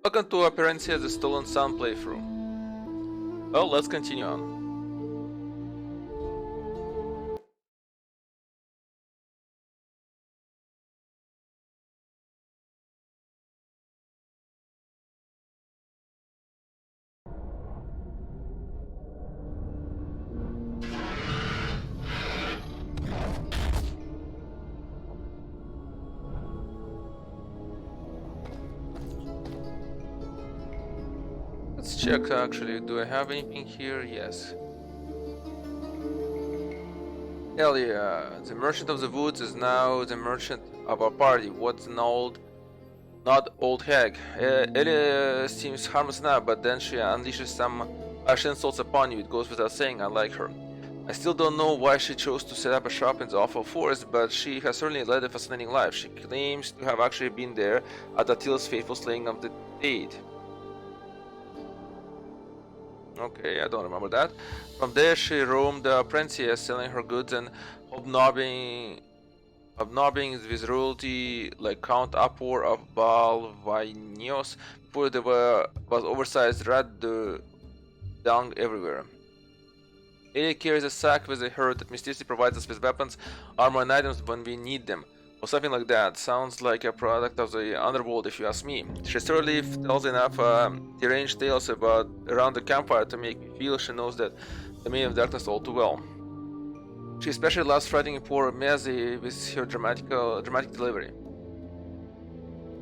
Welcome to Operencia, the Stolen Sun playthrough. Well, let's continue on. Let's check actually, do I have anything here? Yes. Hell yeah, the merchant of the woods is now the merchant of our party. What's an not old hag. It seems harmless now, but then she unleashes some harsh insults upon you. It goes without saying, I like her. I still don't know why she chose to set up a shop in the awful forest, but she has certainly led a fascinating life. She claims to have actually been there at Attila's fateful slaying of the Dead. Okay, I don't remember that. From there, she roamed Operencia, selling her goods and hobnobbing with royalty like Count Apor of Balvanios before there was oversized rat dung everywhere. Elia carries a sack with her that mysteriously provides us with weapons, armor, and items when we need them. Or something like that. Sounds like a product of the underworld if you ask me. She certainly tells enough deranged tales around the campfire to make me feel she knows that the Maid of Darkness all too well. She especially loves frightening poor Mezi with her dramatic delivery.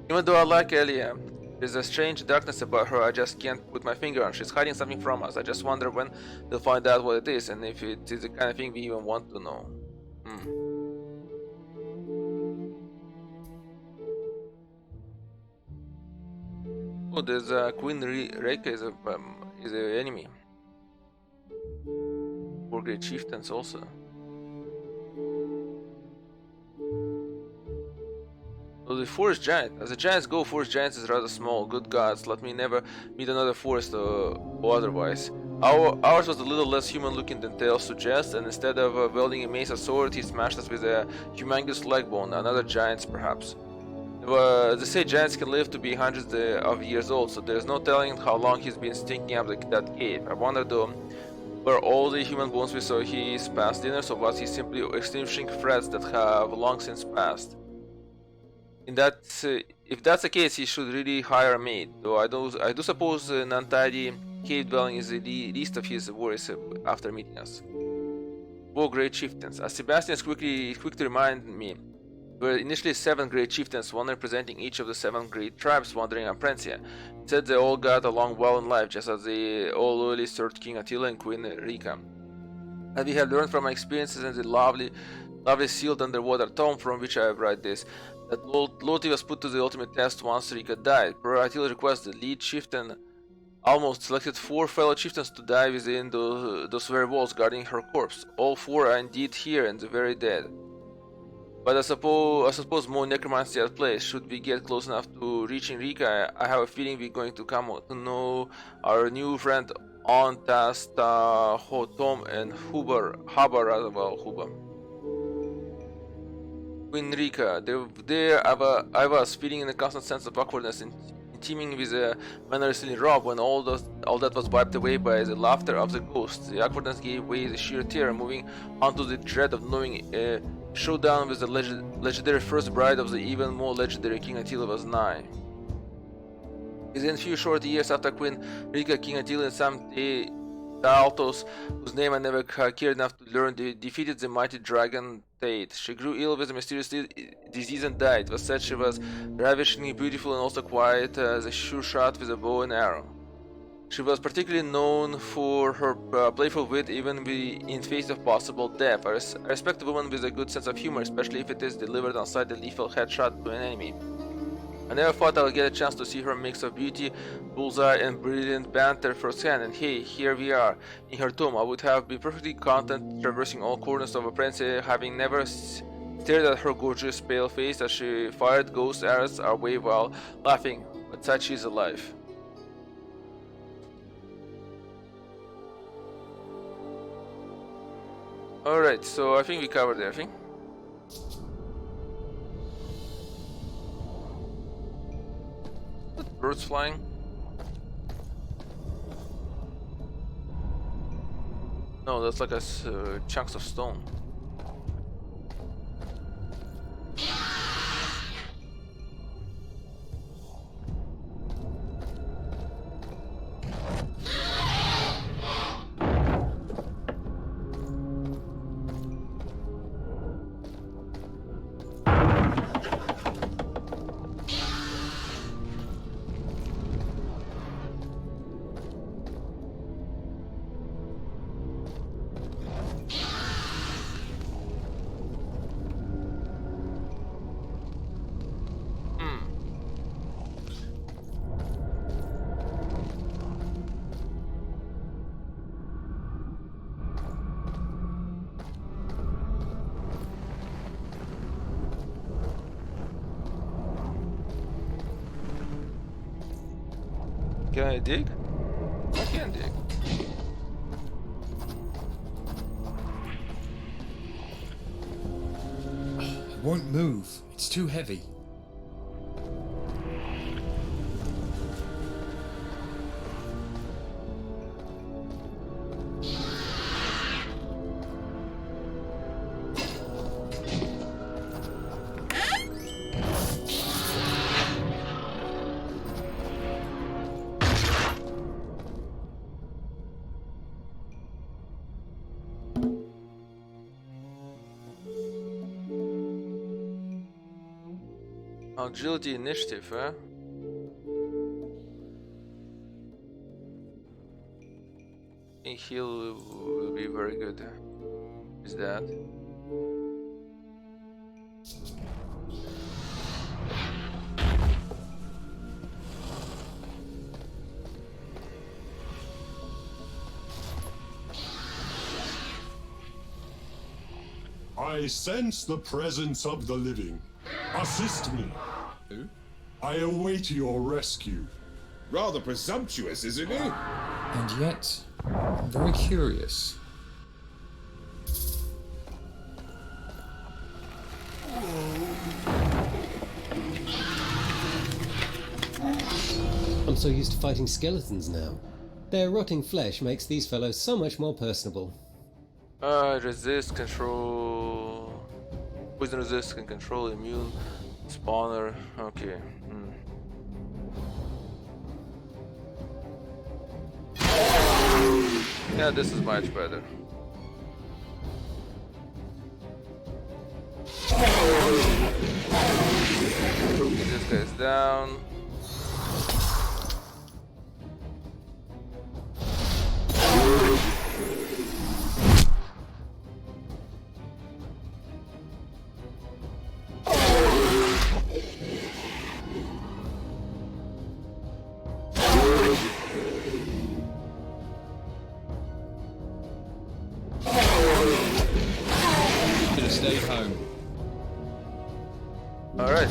Even though I like Elia, there's a strange darkness about her I just can't put my finger on. She's hiding something from us. I just wonder when we'll find out what it is and if it is the kind of thing we even want to know. Oh, there's Queen Reika is an enemy. Four great chieftains also. So the forest giant. As the giants go, forest giants is rather small. Good gods, let me never meet another forest or otherwise. Ours was a little less human looking than tales suggest, and instead of wielding a mace or sword, he smashed us with a humongous leg bone. Another giant's perhaps. They say giants can live to be hundreds of years old, so there's no telling how long he's been stinking up that cave. I wonder though, were all the human bones we saw his past dinners, or was he simply extinguishing threads that have long since passed? If that's the case, he should really hire a maid. Though I do suppose an untidy cave dwelling is the least of his worries after meeting us. Four great chieftains. As Sebastian is quick to remind me, there were initially 7 great chieftains, one representing each of the 7 great tribes wandering Operencia. It said they all got along well in life, just as they all loyally served King Attila and Queen Rika. And we have learned from my experiences in the lovely sealed underwater tomb from which I have read this, that loyalty was put to the ultimate test once Rika died. Per Attila's request, the lead chieftain almost selected 4 fellow chieftains to die within those very walls guarding her corpse. All 4 are indeed here and the very dead. But I suppose more necromancy at play. Should we get close enough to reaching Rika, I have a feeling we're going to come to know our new friend Ontasta, Hotom, and Habar as well. Queen Rika, there I was feeling in a constant sense of awkwardness and teeming with a mannerism rob when all that was wiped away by the laughter of the ghosts. The awkwardness gave way to sheer terror, moving onto the dread of knowing showdown with the legendary first bride of the even more legendary King Attila was nigh. Within a few short years after Queen Rika, King Attila and some Altos, whose name I never cared enough to learn, defeated the mighty dragon Tate. She grew ill with a mysterious disease and died. It was said she was ravishingly beautiful and also quiet as a sure shot with a bow and arrow. She was particularly known for her playful wit even in face of possible death. I respect a woman with a good sense of humor, especially if it is delivered onside a lethal headshot to an enemy. I never thought I would get a chance to see her mix of beauty, bullseye, and brilliant banter firsthand, and hey, here we are, in her tomb. I would have been perfectly content traversing all corners of Operencia, having never stared at her gorgeous pale face as she fired ghost arrows our way while laughing, but such is alive. Alright, so I think we covered everything. Birds flying. No, that's like chunks of stone. Can I dig? I can dig. It won't move. It's too heavy. Agility initiative, huh? I think heal will be very good. Is that? I sense the presence of the living. Assist me. Who? I await your rescue. Rather presumptuous, isn't he? And yet, I'm very curious. I'm so used to fighting skeletons now. Their rotting flesh makes these fellows so much more personable. Resist, control... Poison resist, can control, immune, spawner, okay. Yeah, this is much better. This guy's down. Should have stayed home. Alright.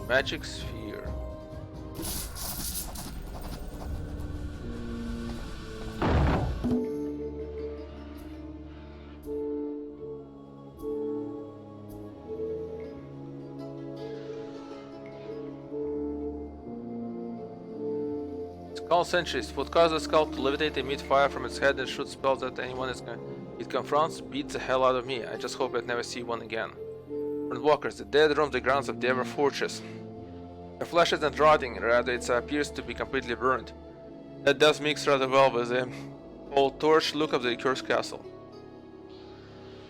Magic sphere. Skull Sentries. What causes the skull to levitate, emit fire from its head and shoot spells at anyone it confronts? Beats the hell out of me. I just hope I'd never see one again. Walkers, the dead roam the grounds of Dever Fortress. The flesh isn't rotting, rather it appears to be completely burned. That does mix rather well with the old torch look of the cursed castle.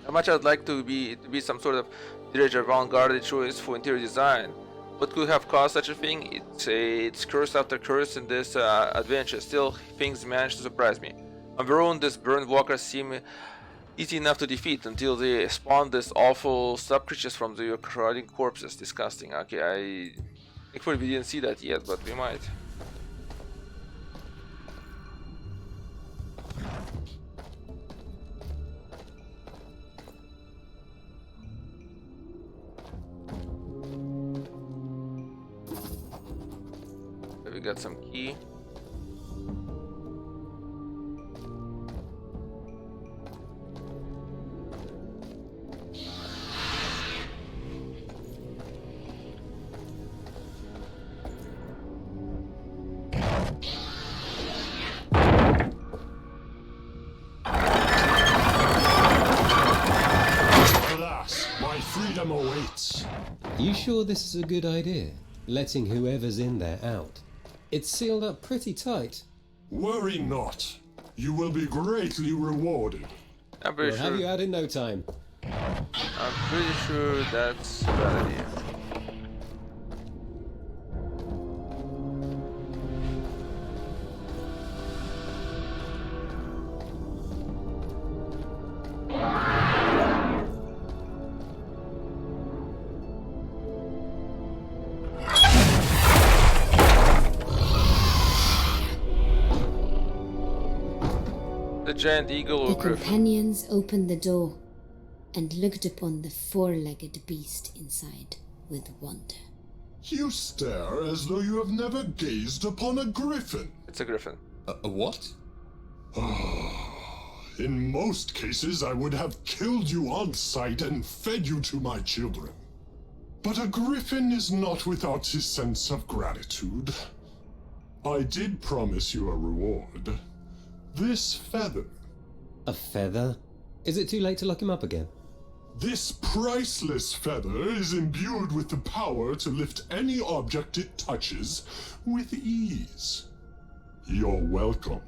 How much I'd like to be some sort of direct avant-garde choice for interior design. What could have caused such a thing? It's curse after curse in this adventure. Still, things manage to surprise me. On their own, these burned walkers seem easy enough to defeat until they spawn these awful sub-creatures from the corroding corpses. Disgusting. Okay, thankfully we didn't see that yet, but we might. We got some key. You sure this is a good idea? Letting whoever's in there out. It's sealed up pretty tight. Worry not. You will be greatly rewarded. I'm pretty We'll have you sure. out in no time. I'm pretty sure that's a bad idea. The giant eagle The or griffin. companions opened the door and looked upon the four-legged beast inside with wonder. You stare as though you have never gazed upon a griffin. It's a griffin. A what? In most cases, I would have killed you on sight and fed you to my children. But a griffin is not without his sense of gratitude. I did promise you a reward. This feather. A feather? Is it too late to lock him up again? This priceless feather is imbued with the power to lift any object it touches with ease. You're welcome.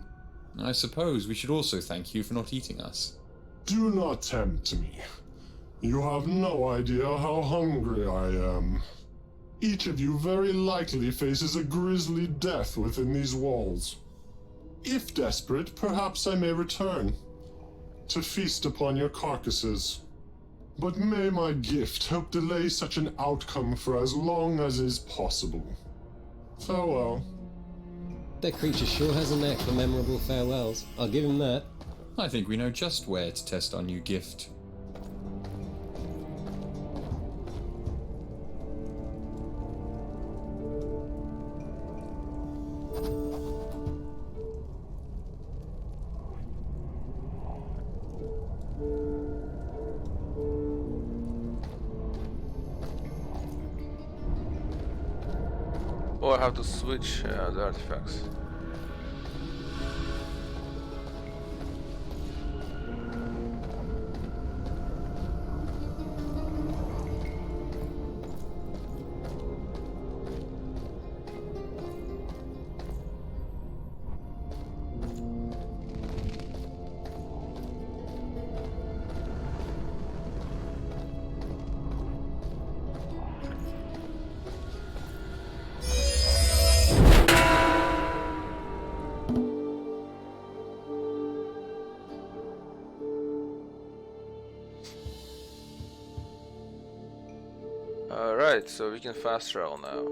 I suppose we should also thank you for not eating us. Do not tempt me. You have no idea how hungry I am. Each of you very likely faces a grisly death within these walls. If desperate, perhaps I may return to feast upon your carcasses. But may my gift help delay such an outcome for as long as is possible. Farewell. That creature sure has a knack for memorable farewells. I'll give him that. I think we know just where to test our new gift. Or I have to switch the artifacts. Alright, so we can fast travel now.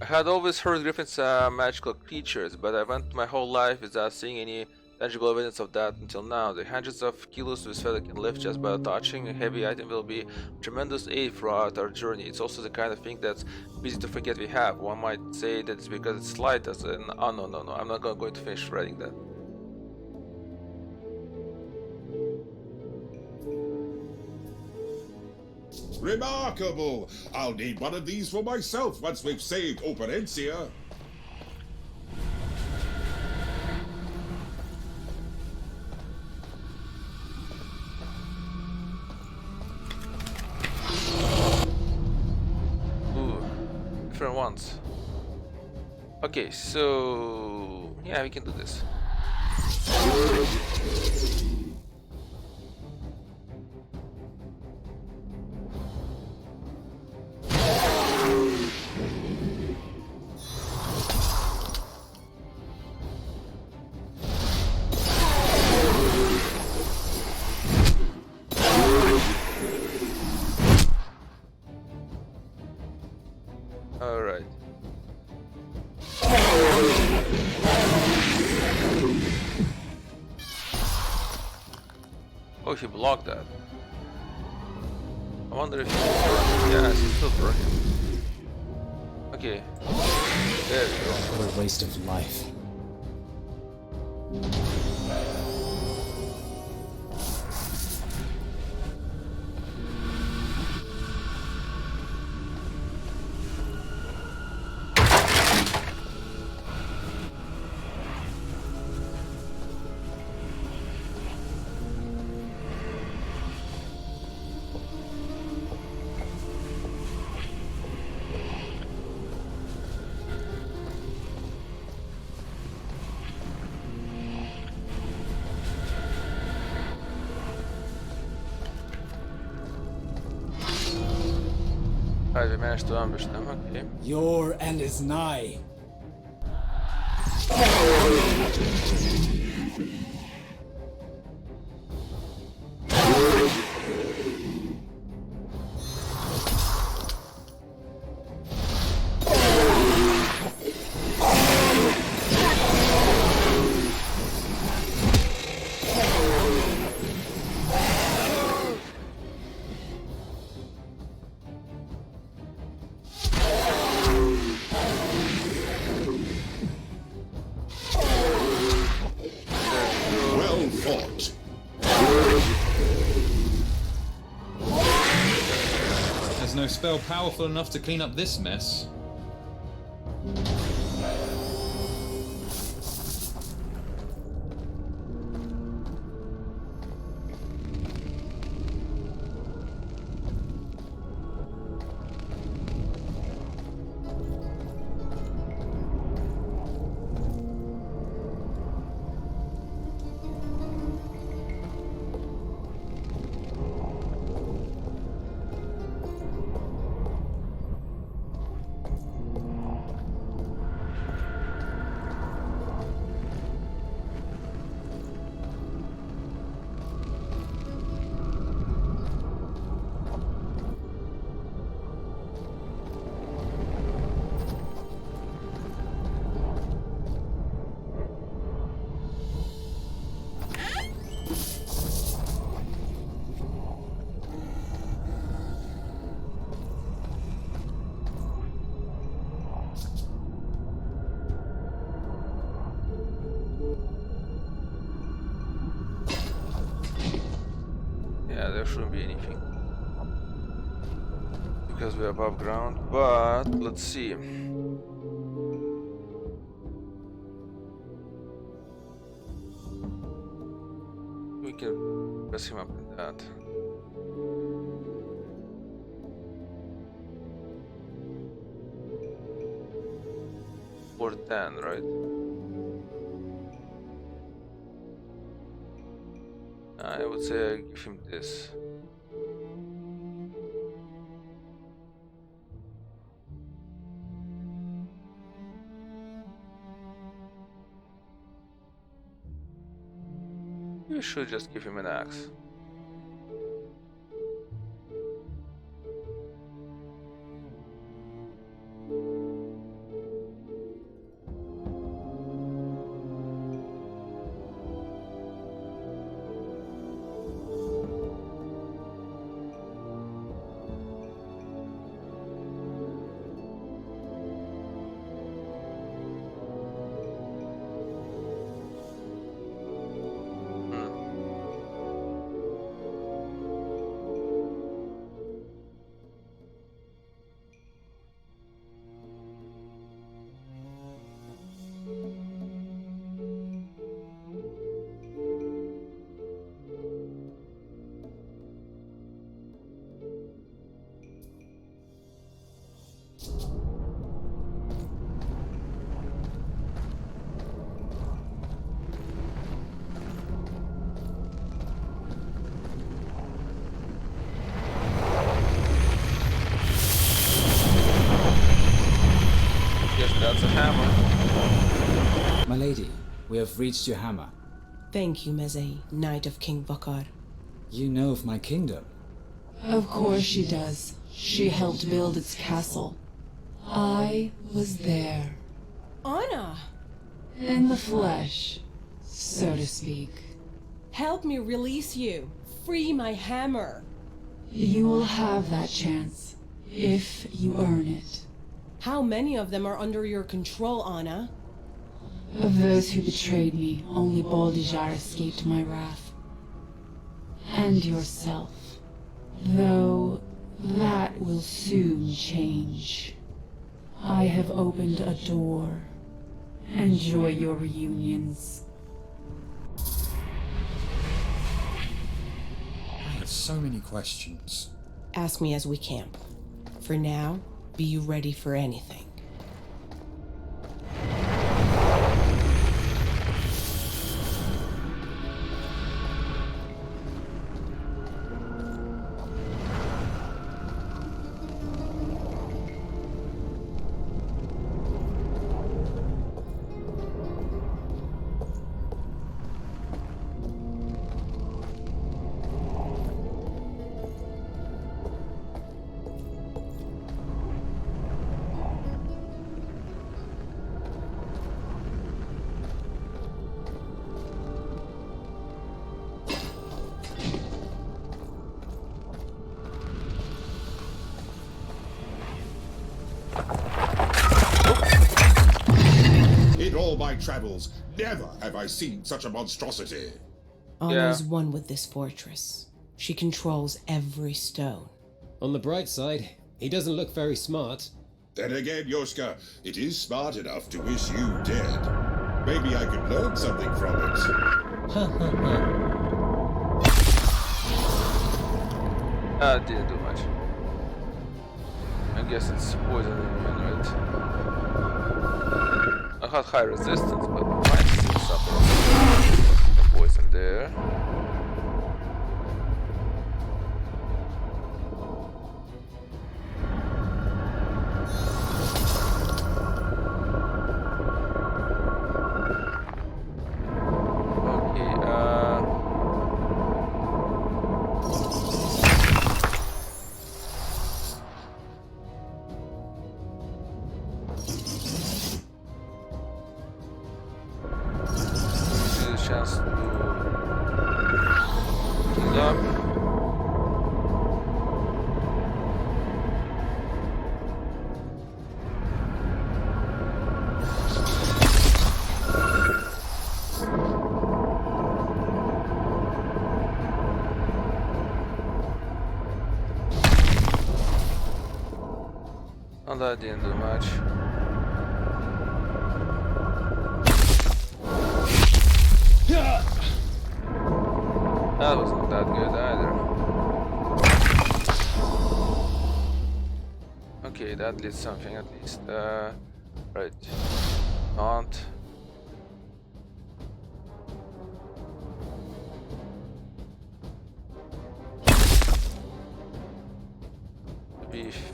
I had always heard griffins are magical creatures, but I went my whole life without seeing any tangible evidence of that until now. The hundreds of kilos this feather can lift just by touching a heavy item will be a tremendous aid throughout our journey. It's also the kind of thing that's easy to forget we have. One might say that it's because it's light as an... Oh no, I'm not going to finish writing that. Remarkable! I'll need one of these for myself once we've saved Operencia. Ooh, different ones. Okay, so... yeah, we can do this. Alright. Oh, he blocked that. I wonder if he's burning. Yeah, he's still burning. Okay. There we go. What a waste of life. Alright, we managed to ambush them, okay. Your end is nigh. Well fought. There's no spell powerful enough to clean up this mess. Yeah, there shouldn't be anything. Because we're above ground, but let's see. We can press him up in that. Or 10, right? I would say I give him this. We should just give him an axe. That's a hammer. My lady, we have reached your hammer. Thank you, Meze, Knight of King Bakar. You know of my kingdom. Of course she does. She helped build its castle. I was there. Anna! In the flesh, so to speak. Help me release you. Free my hammer. You will have that chance, if you earn it. How many of them are under your control, Anna? Of those who betrayed me, only Baldijar escaped my wrath. And yourself. Though that will soon change. I have opened a door. Enjoy your reunions. I have so many questions. Ask me as we camp. For now, be ready for anything. my travels, never have I seen such a monstrosity. Anna is one with this fortress. She controls every stone. On the bright side, he doesn't look very smart. Then again, Yoshka, it is smart enough to wish you dead. Maybe I could learn something from it. Ha ha ha. Didn't do much. I guess it's poison, right? I had high resistance, but might still suffer poison there. Chance to heal up. And that didn't do much. That was not that good either. Okay, that did something at least. Right. Aunt. Beef.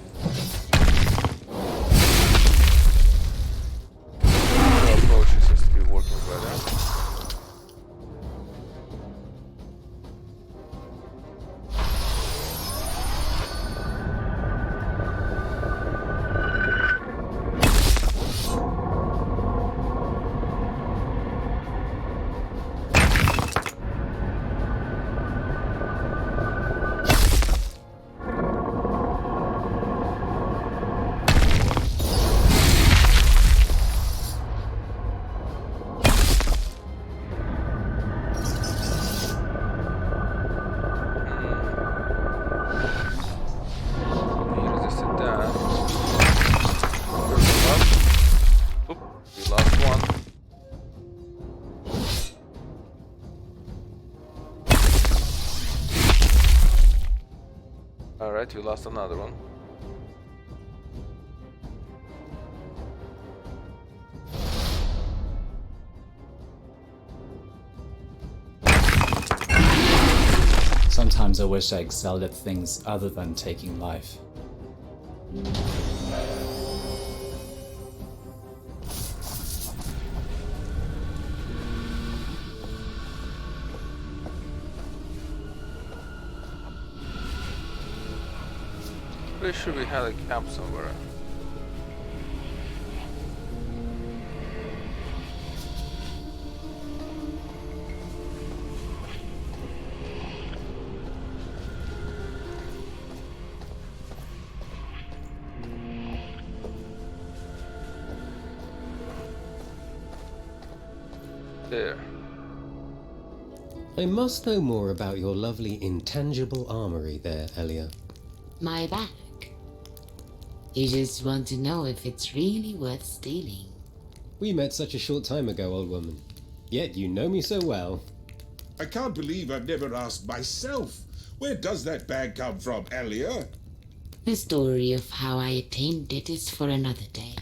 The approach seems to be working better. Alright, we lost another one. Sometimes I wish I excelled at things other than taking life. Pretty sure we had a camp somewhere. There. I must know more about your lovely intangible armory there, Elia. My bag. You just want to know if it's really worth stealing. We met such a short time ago, old woman. Yet you know me so well. I can't believe I've never asked myself. Where does that bag come from, Elia? The story of how I attained it is for another day.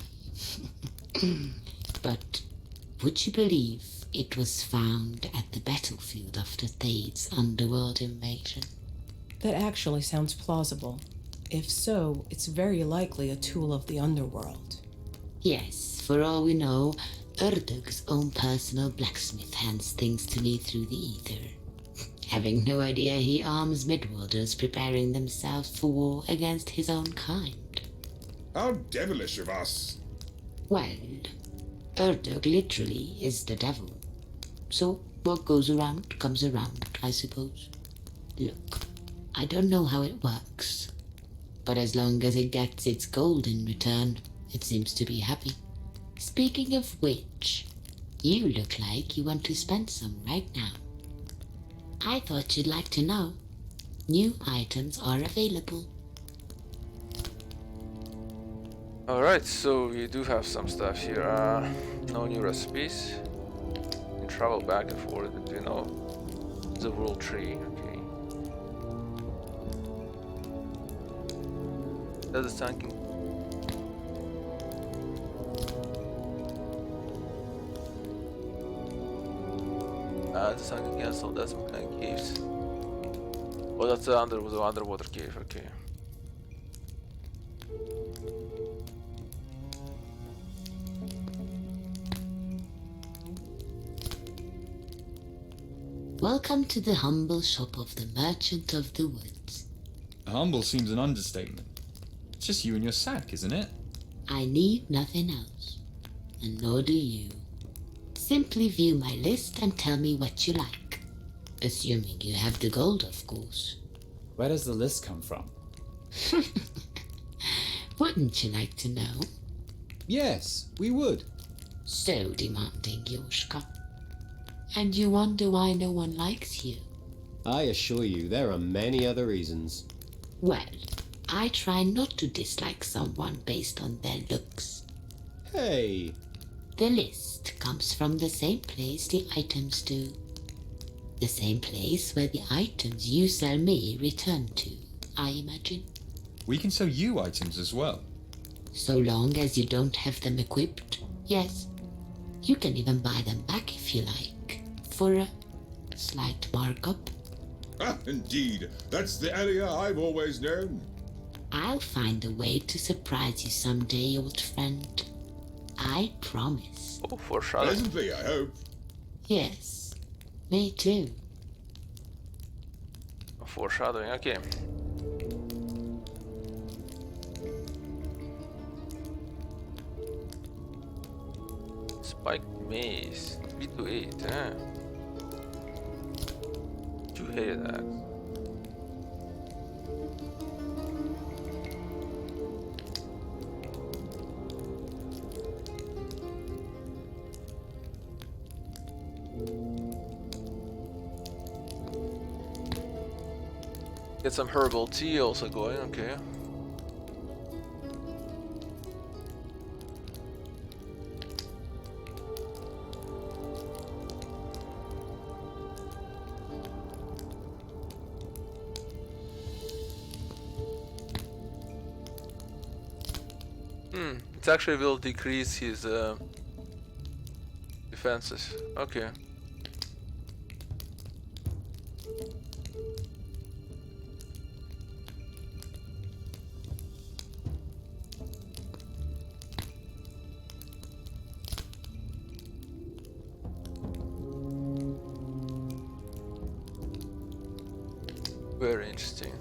But would you believe it was found at the battlefield after Thade's underworld invasion? That actually sounds plausible. If so, it's very likely a tool of the underworld. Yes, for all we know, Urdug's own personal blacksmith hands things to me through the ether. Having no idea he arms midworlders preparing themselves for war against his own kind. How devilish of us. Well, Urdug literally is the devil. So what goes around comes around, I suppose. Look, I don't know how it works, but as long as it gets its gold in return, it seems to be happy. Speaking of which, You look like you want to spend some right now. I thought you'd like to know. New items are available. Alright, so we do have some stuff here. No new recipes. You can travel back and forth between the world tree. Okay. That's a sunken. The sunken castle. That's some kind of caves. Oh, that's the underwater cave. Okay. Welcome to the humble shop of the Merchant of the Woods. Humble seems an understatement. It's just you and your sack, isn't it? I need nothing else, and nor do you. Simply view my list and tell me what you like. Assuming you have the gold, of course. Where does the list come from? Wouldn't you like to know? Yes, we would. So demanding, Yoshka. And you wonder why no one likes you? I assure you, there are many other reasons. Well, I try not to dislike someone based on their looks. Hey, The list comes from the same place the items do. The same place where the items you sell me return to, I imagine. We can sell you items as well. So long as you don't have them equipped, yes. You can even buy them back if you like, for a slight markup. Ah, indeed. That's the area I've always known. I'll find a way to surprise you someday, old friend. I promise. Oh, foreshadowing. Pleasantly, I hope. Yes, me too. Foreshadowing. Okay. Spiked mace. 3 to 8. Two-headed axe. Get some herbal tea also going, okay. It actually will decrease his defenses. Okay. Very interesting.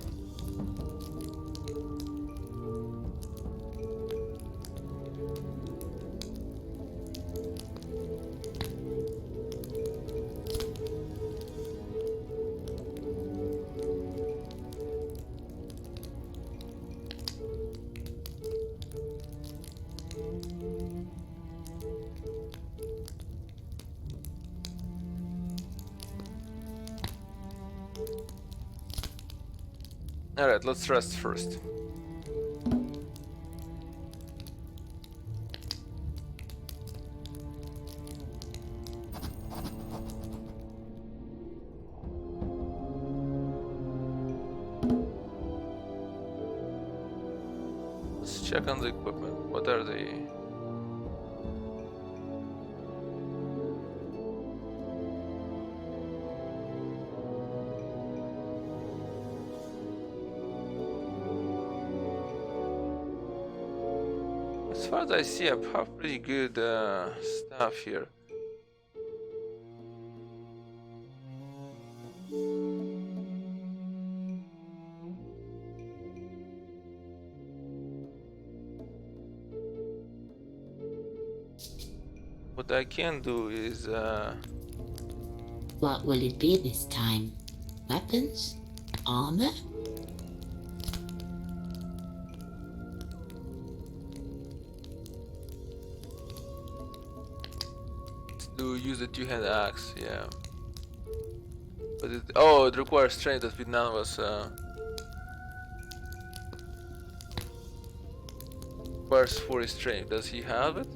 Alright, let's rest first. Let's check on the equipment. What are they? As far as I see, I have pretty good stuff here. What I can do is What will it be this time? Weapons? Armor? do to use the two-handed axe, yeah. But it requires strength that with none of us requires 40 strength. Does he have it?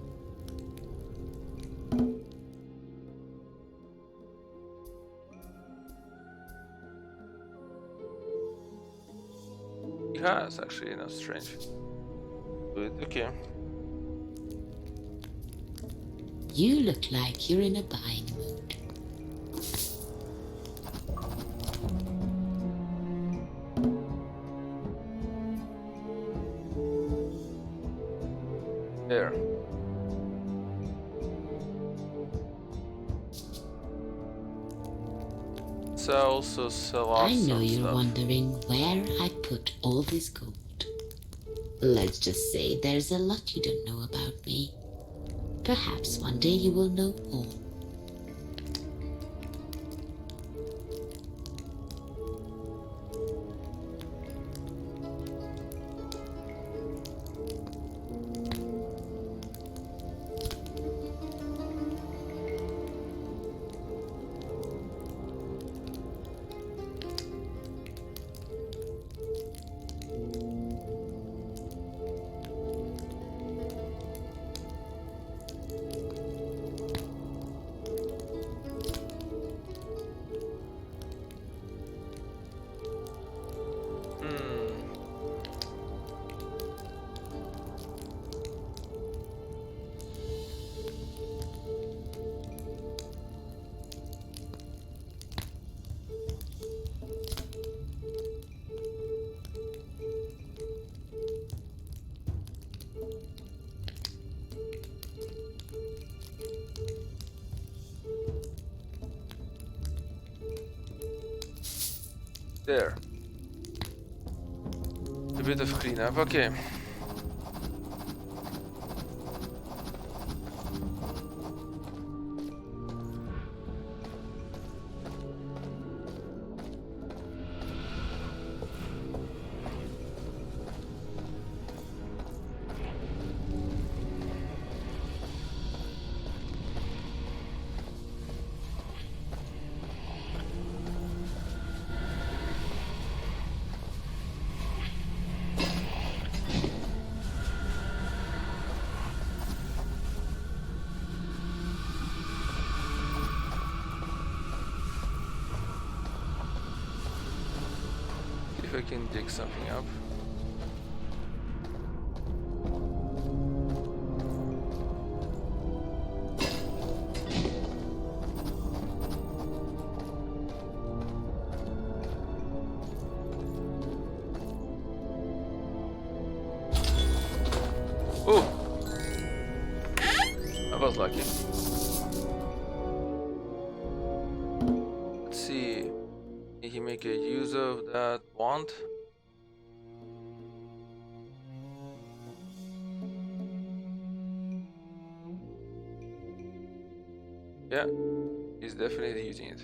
He has actually enough strength. Good, okay. You look like you're in a buying mood. There. So I also sell off I know some you're stuff. wondering where I put all this gold. Let's just say there's a lot you don't know about me. Perhaps one day you will know all. There. A bit of cleanup, okay. If I can dig something up. Oh! I was lucky. Let's see. Can he make a use of that wand? Yeah, he's definitely using it.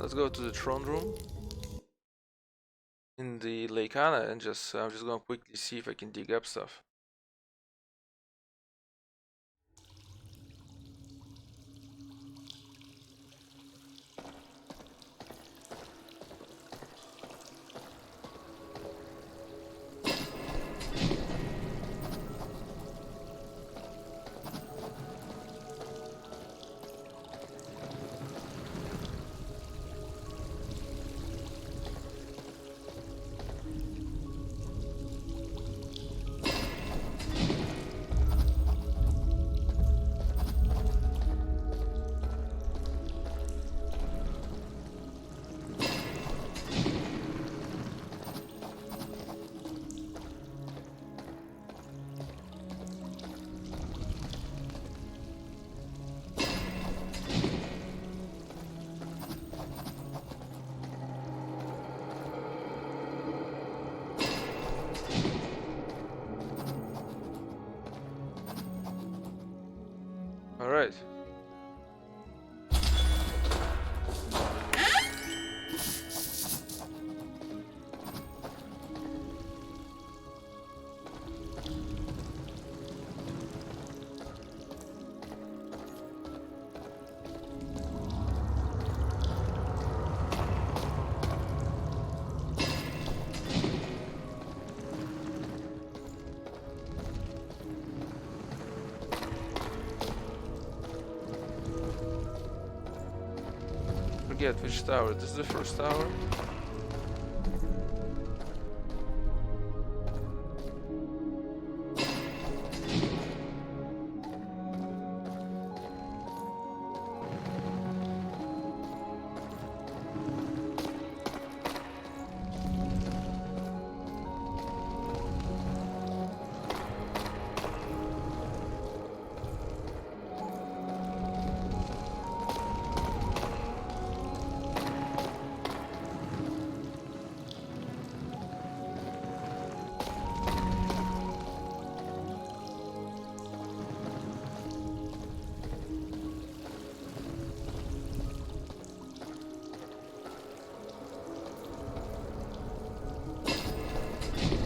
Let's go to the throne room in the Lake Anna and I'm just gonna quickly see if I can dig up stuff. Alright. Forget which tower. This is the first tower.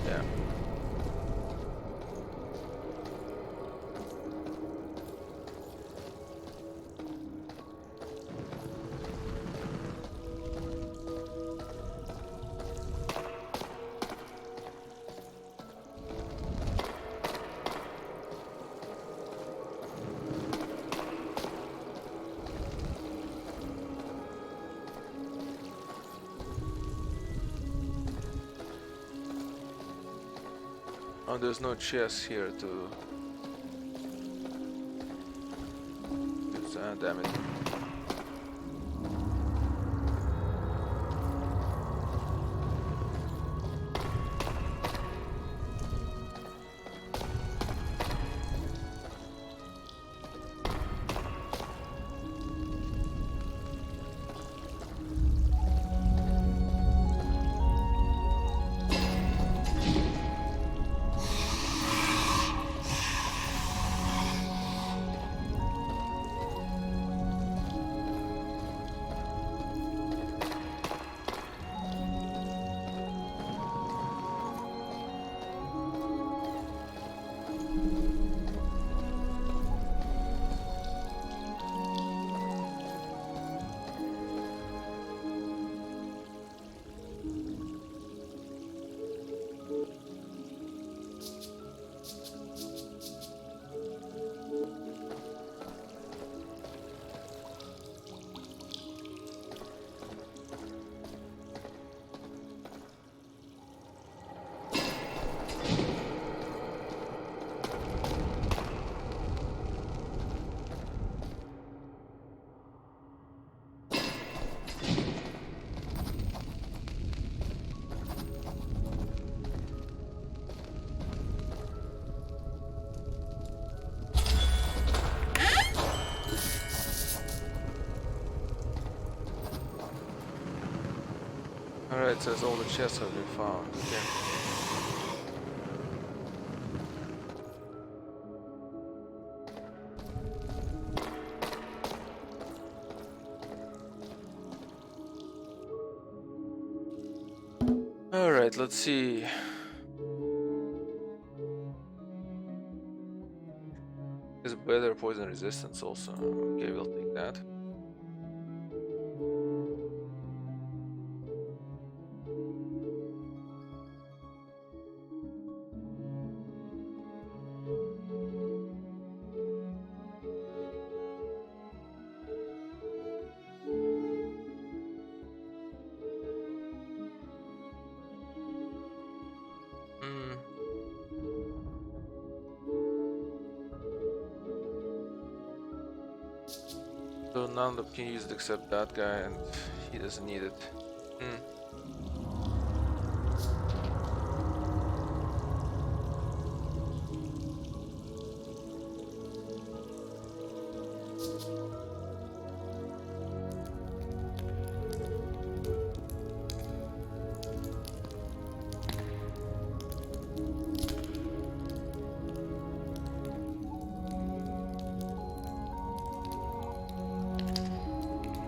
Yeah. Oh, there's no chest here to use. Ah, damn it. Alright, says all the chests have been found. Okay. Alright, let's see. There's better poison resistance also. Okay, we'll take that. So none of them can use it except that guy, and he doesn't need it.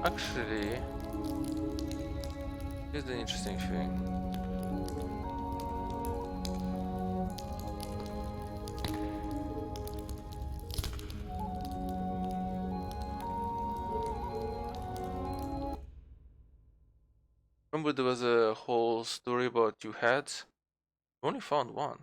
Actually, here's the interesting thing. Remember there was a whole story about two heads? We only found one.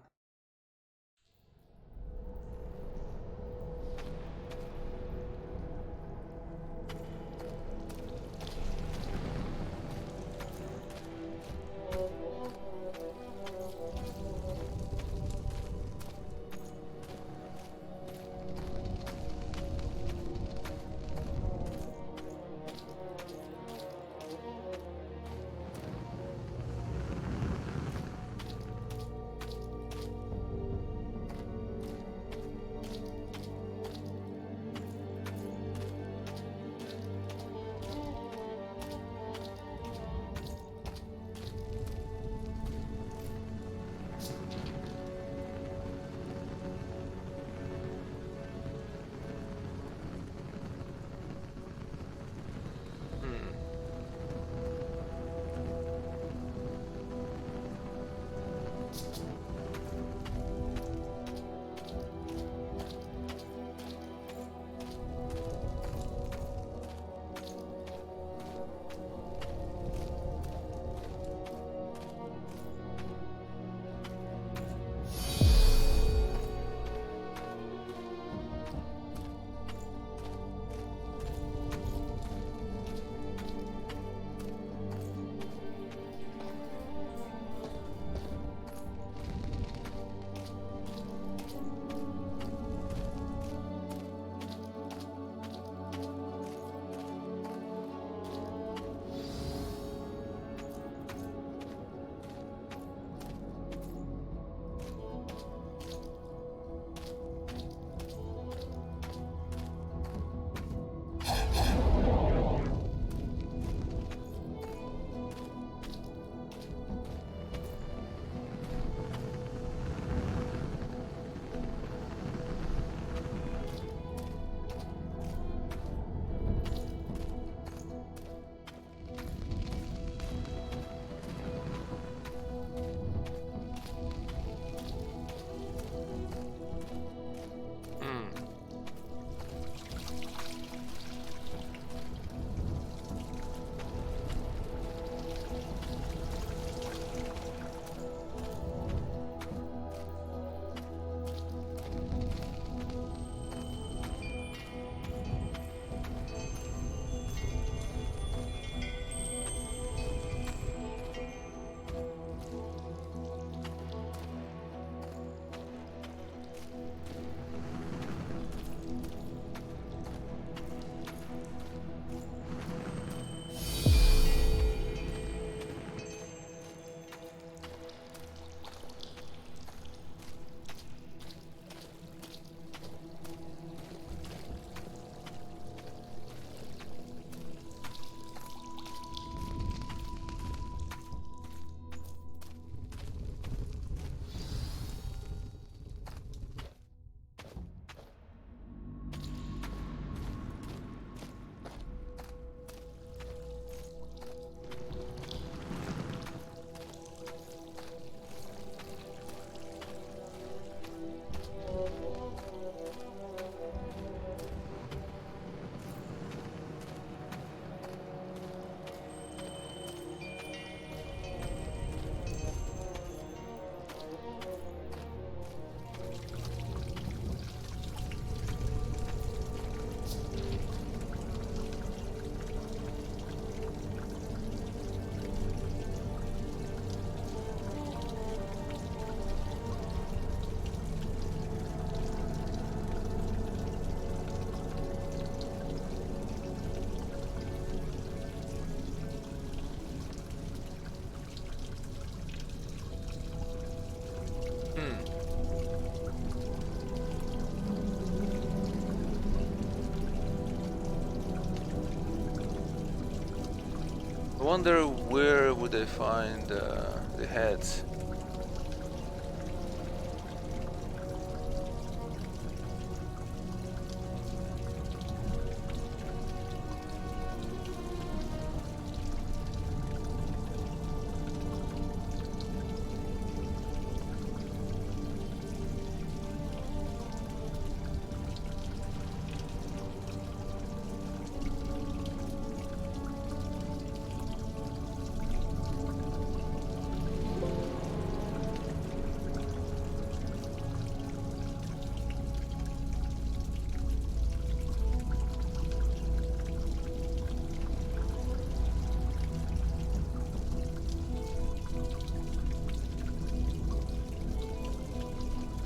I wonder where would they find the heads?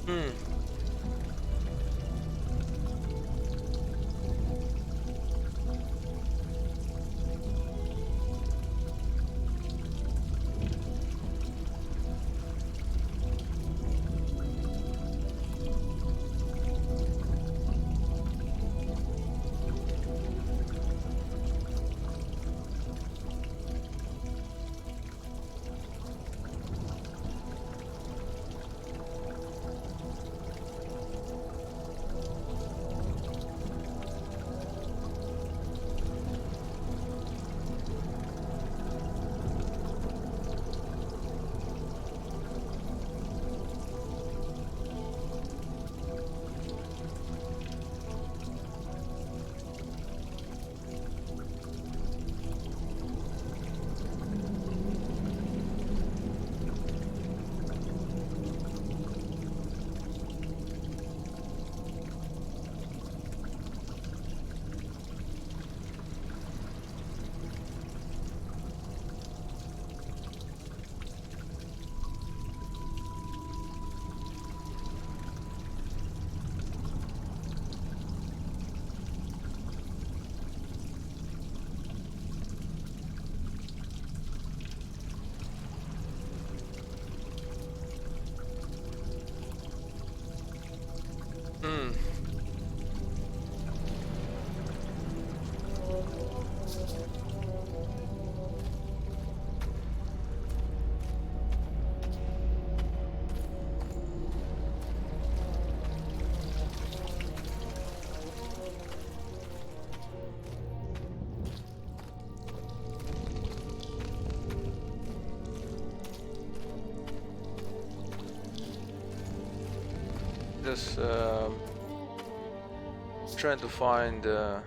Hmm. Hmm. Just trying to find. Yep.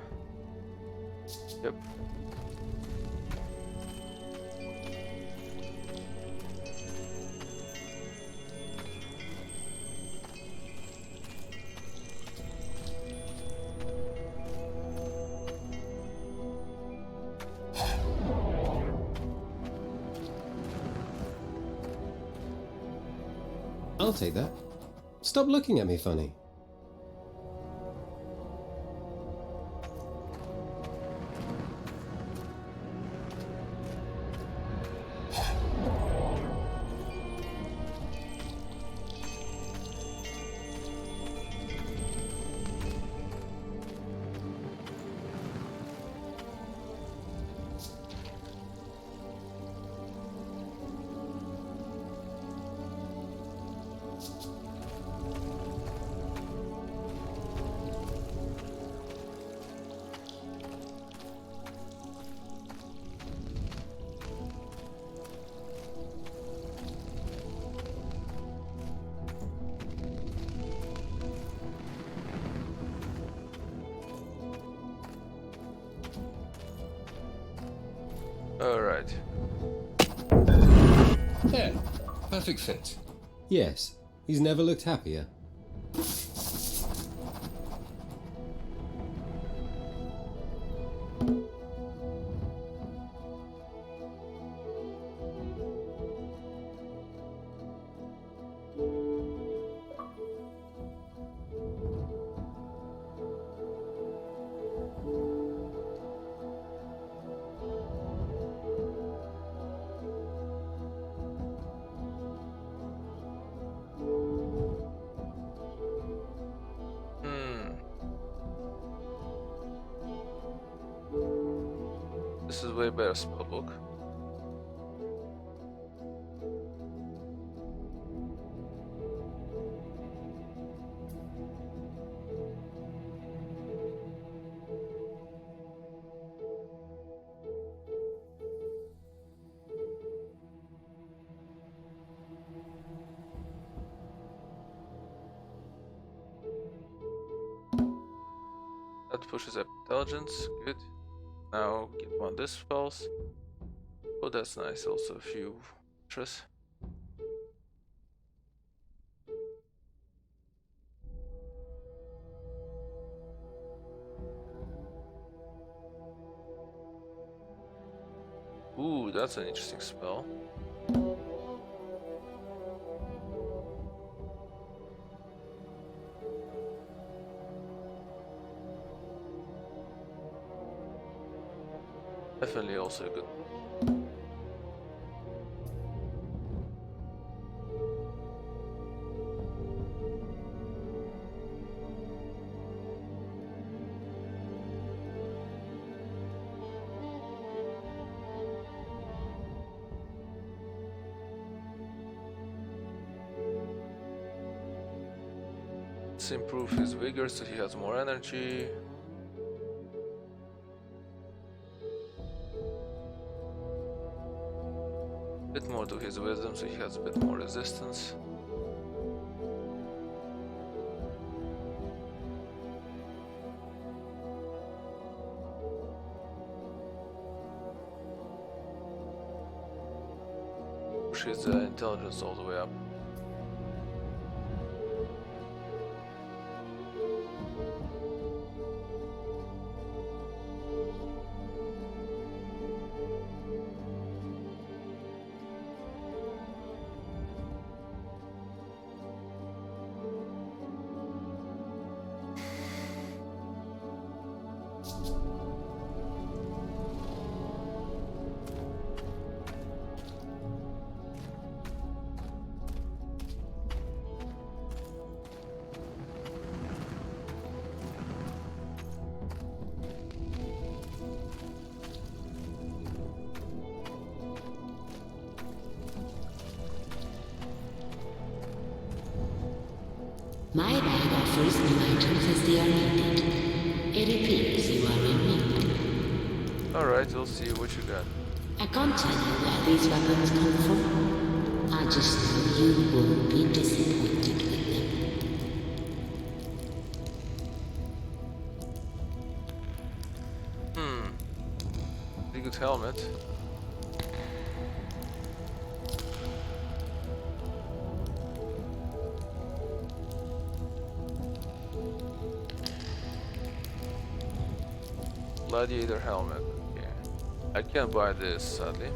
I'll take that. Stop looking at me funny. All right. There. Perfect fit. Yes, he's never looked happier. This is way better spellbook. That pushes up intelligence, good. Now get one of these spells. Oh, that's nice. Also a few interest. Ooh, that's an interesting spell. Definitely also good. Let's improve his vigor so he has more energy. Bit more to his wisdom so he has a bit more resistance. Push his intelligence all the way up. My bag offers new items as they are needed. It appears you are in need. Alright, we'll see what you got. I can't tell you where these weapons come from. I just know you won't be disappointed with them. Pretty good helmet. Gladiator helmet. Okay. I can't buy this, sadly.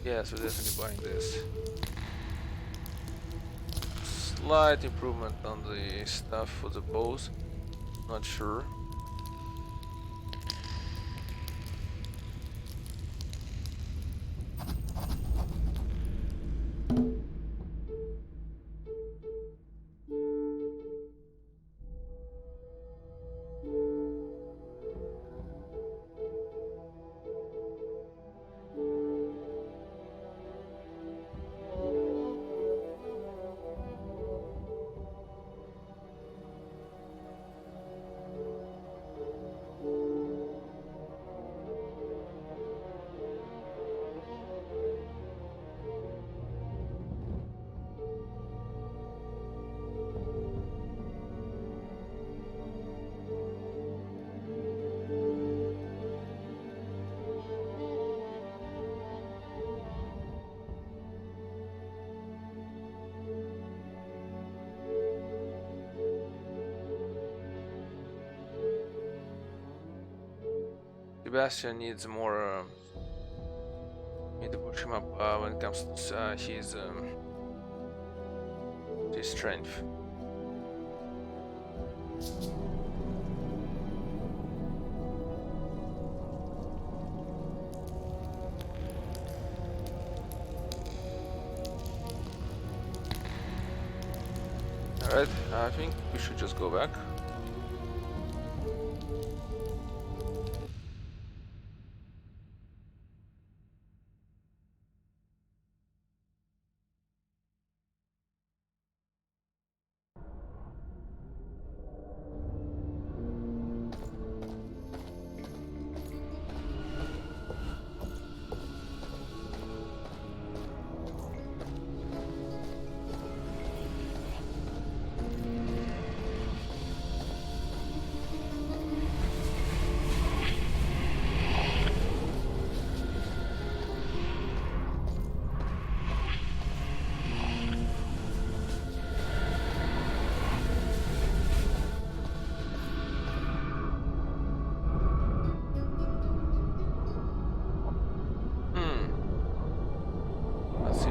Yeah, so definitely buying this. Slight improvement on the stuff for the bows. Not sure. Sebastian needs more. Need to push him up when it comes to his strength. Alright, I think we should just go back.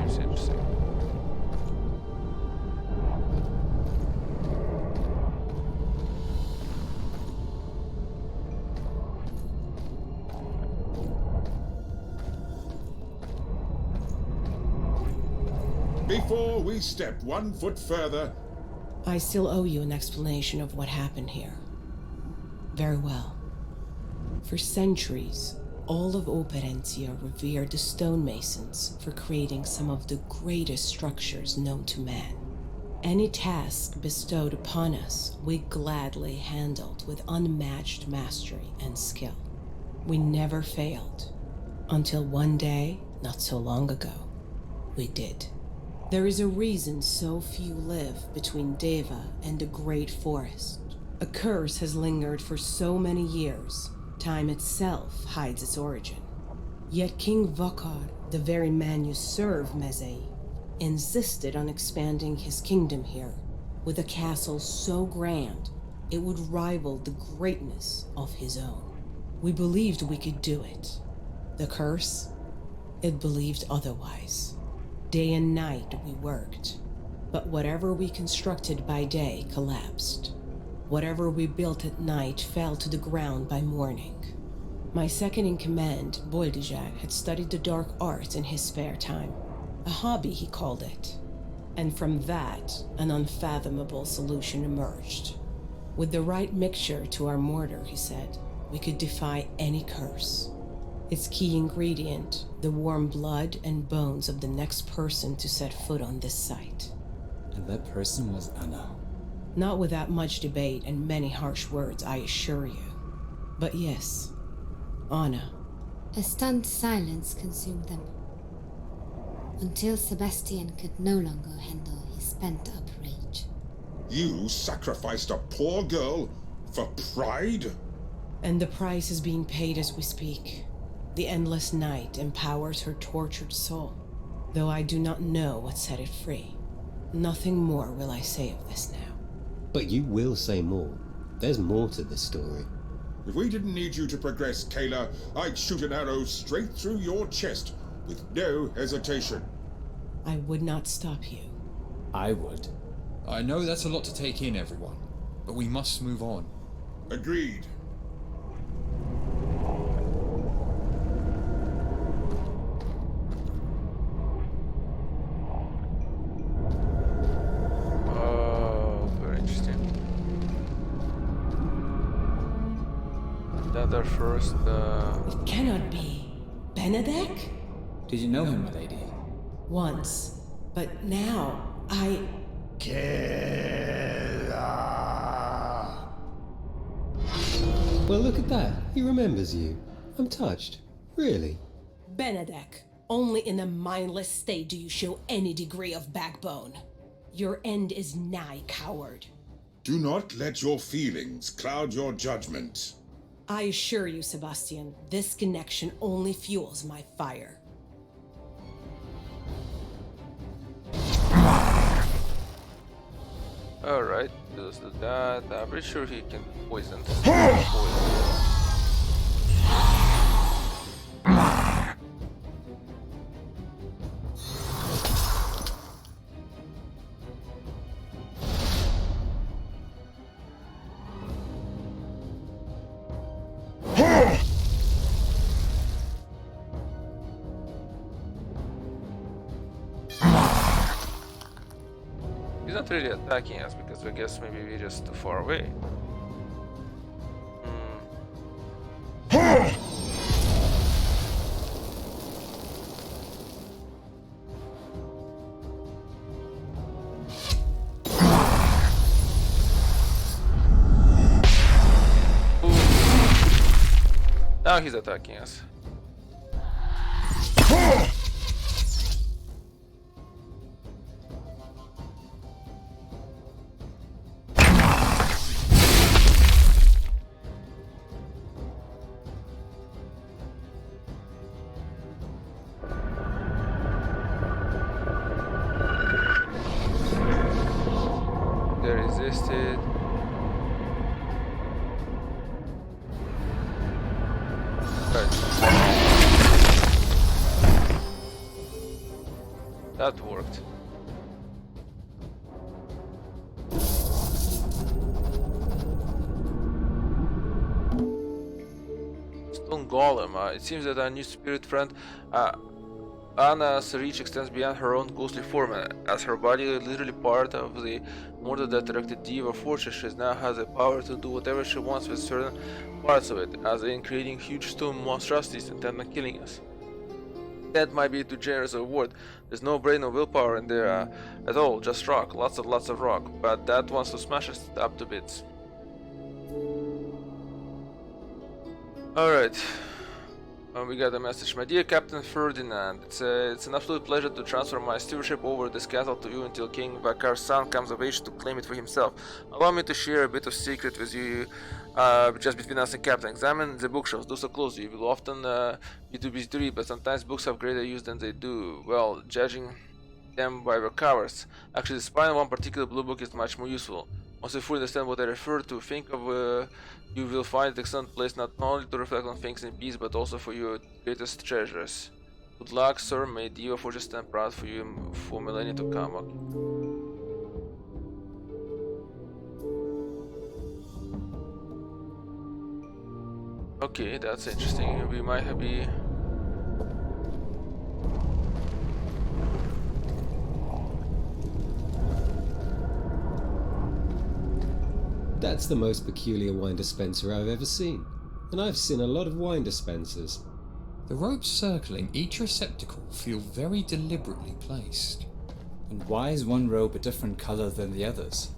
Seems interesting. Before we step 1 foot further, I still owe you an explanation of what happened here. Very well. For centuries, all of Operencia revered the stonemasons for creating some of the greatest structures known to man. Any task bestowed upon us, we gladly handled with unmatched mastery and skill. We never failed, until one day, not so long ago, we did. There is a reason so few live between Deva and the Great Forest. A curse has lingered for so many years, time itself hides its origin. Yet King Vokar, the very man you serve, Mezei, insisted on expanding his kingdom here, with a castle so grand it would rival the greatness of his own. We believed we could do it. The curse, it believed otherwise. Day and night we worked, but whatever we constructed by day collapsed. Whatever we built at night fell to the ground by morning. My second-in-command, Boldijak, had studied the dark arts in his spare time. A hobby, he called it. And from that, an unfathomable solution emerged. With the right mixture to our mortar, he said, we could defy any curse. Its key ingredient, the warm blood and bones of the next person to set foot on this site. And that person was Anna. Not without much debate and many harsh words, I assure you. But yes, Anna. A stunned silence consumed them, until Sebastian could no longer handle his pent-up rage. you sacrificed a poor girl for pride? And the price is being paid as we speak. The endless night empowers her tortured soul, though I do not know what set it free. Nothing more will I say of this now. But you will say more. There's more to this story. If we didn't need you to progress, Kayla, I'd shoot an arrow straight through your chest with no hesitation. I would not stop you. I would. I know that's a lot to take in, everyone, but we must move on. Agreed. Very interesting. That our first. It cannot be. Benedek? Did you know him, my lady? Once. But now, I... Well, look at that. He remembers you. I'm touched. Really. Benedek, only in a mindless state do you show any degree of backbone. Your end is nigh, coward. Do not let your feelings cloud your judgment. I assure you, Sebastian, this connection only fuels my fire. Alright, let's do that. I'm pretty sure he can poison. He's not really attacking us because I guess maybe we're just too far away. Now he's attacking us. They resisted. That worked. Stone Golem. It seems that our new spirit friend Anna's reach extends beyond her own ghostly form, as her body is literally part of the mortal that directed Diva Fortress. She now has the power to do whatever she wants with certain parts of it, as in creating huge stone monstrosities intent on killing us. That might be too generous a word. There's no brain or willpower in there at all, just rock, lots of rock, but that wants to smash us up to bits. Alright. We got a message. My dear Captain Ferdinand, it's an absolute pleasure to transfer my stewardship over this castle to you until King Vakar's son comes of age to claim it for himself. Allow me to share a bit of secret with you, just between us and Captain. Examine the bookshelves, do so closely. You will often be too busy to read, but sometimes books have greater use than they do. Well, judging them by their covers. Actually, the spine of one particular blue book is much more useful. Once you fully understand what I refer to, think of you will find an excellent place not only to reflect on things in peace, but also for your greatest treasures. Good luck, sir. May Diva Fortress stand proud for you for millennia to come. Okay, that's interesting. We might have be. That's the most peculiar wine dispenser I've ever seen, and I've seen a lot of wine dispensers. The ropes circling each receptacle feel very deliberately placed. And why is one rope a different color than the others?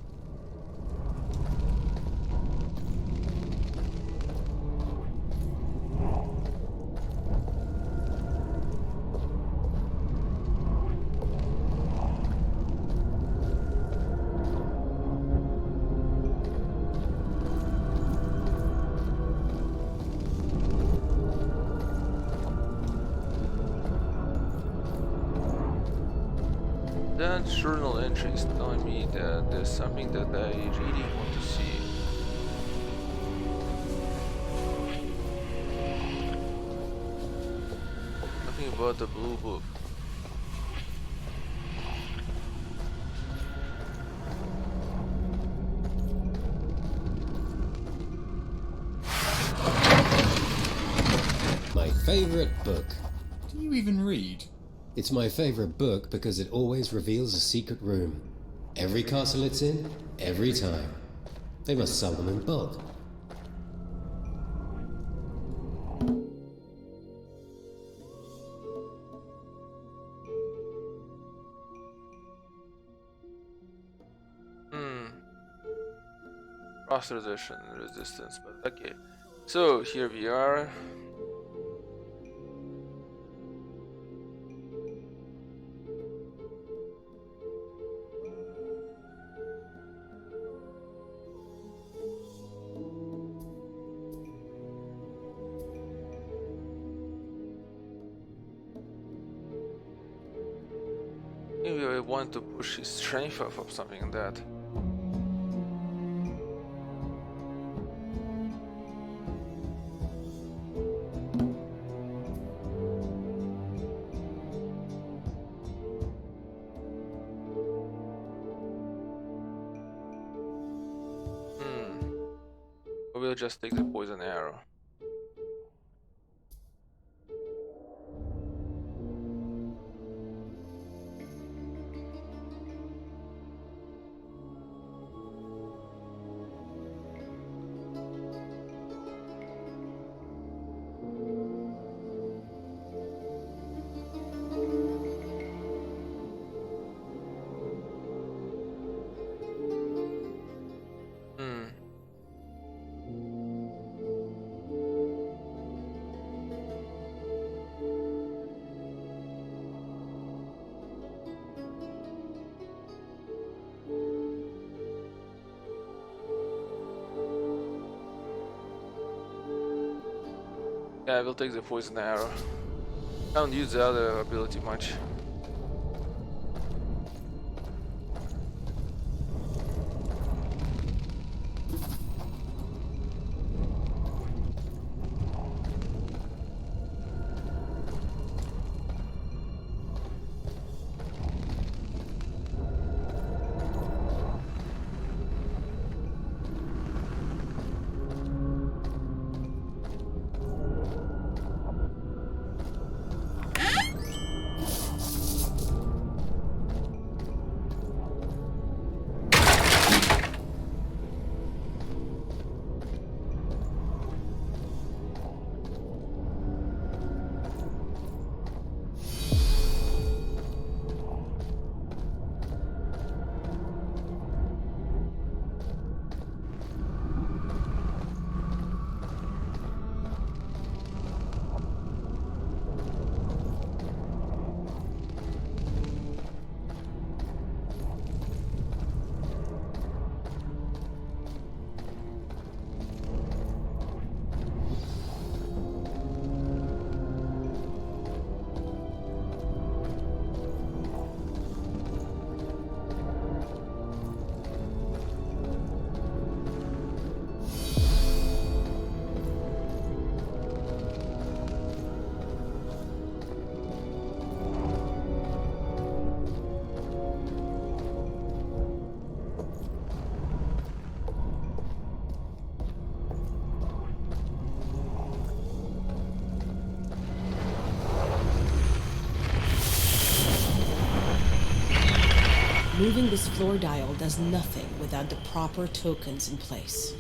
That journal entry is telling me that there's something that I really want to see. Nothing about the blue book. My favorite book. Do you even read? It's my favorite book because it always reveals a secret room. Every castle it's in, every time. They must sell them in bulk. Cross resistance, but okay. So here we are. Maybe I want to push his strength off of something like that. We'll just take the poison arrow. Yeah, I will take the poison arrow. I don't use the other ability much. Moving this floor dial does nothing without the proper tokens in place.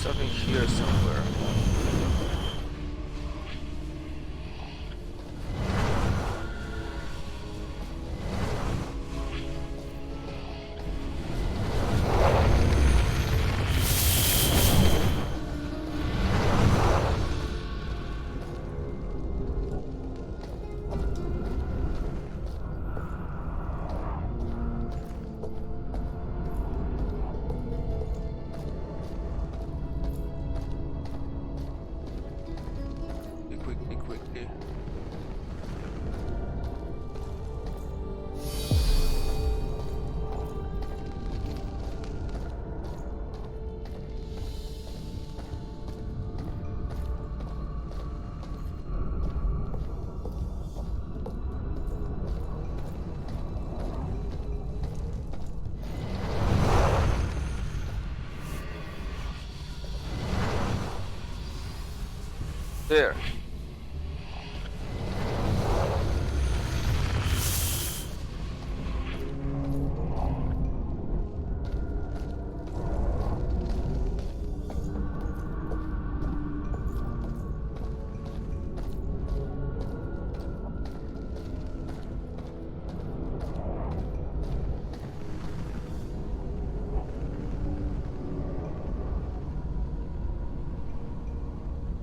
Something here somewhere. Quickly. There.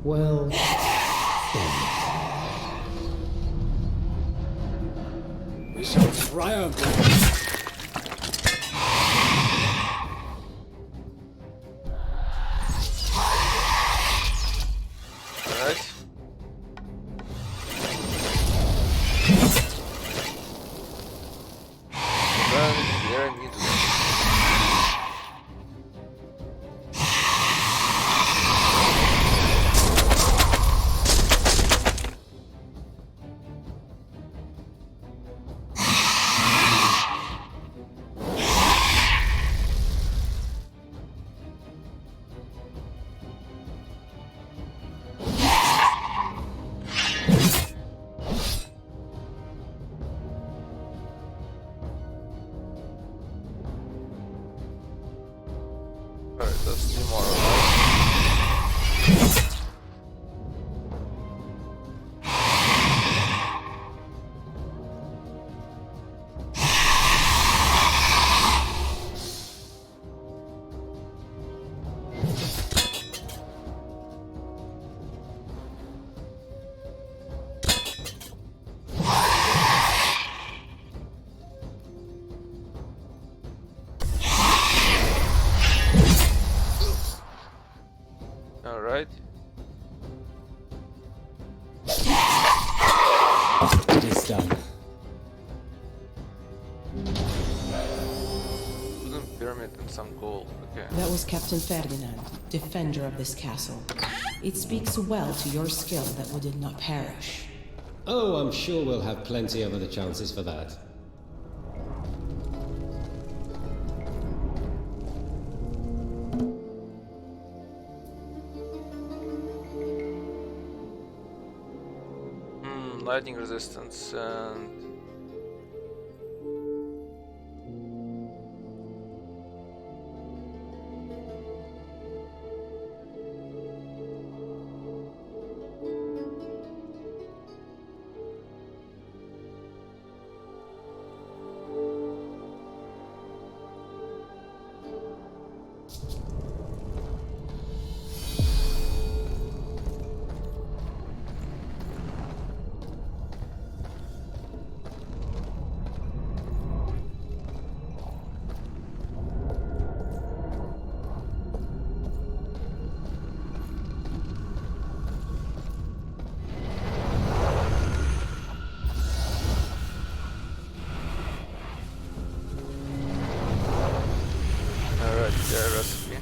Well, We shall triumph. Alright. There I need to Alright, let's do more. Alright. It is done. Wooden pyramid and some gold. Okay. That was Captain Ferdinand, defender of this castle. It speaks well to your skill that we did not perish. oh, I'm sure we'll have plenty of other chances for that. Lightning resistance and Alright, the recipe.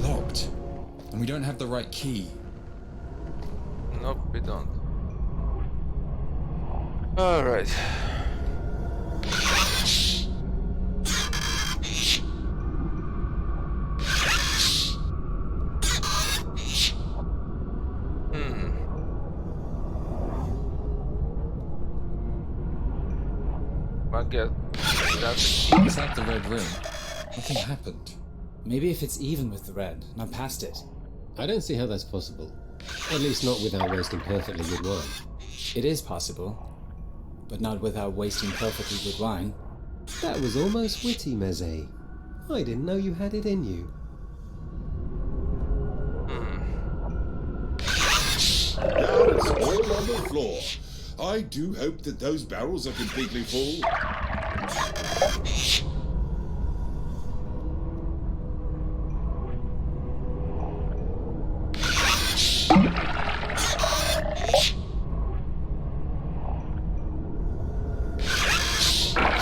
Locked. And we don't have the right key. Nope, we don't. Alright. I guess that's the key. Is that the red room? Nothing happened. Maybe if it's even with the red, not past it. I don't see how that's possible. At least not without wasting perfectly good wine. It is possible, but not without wasting perfectly good wine. That was almost witty, Meze. I didn't know you had it in you. Now it's all on the floor. I do hope that those barrels are completely full.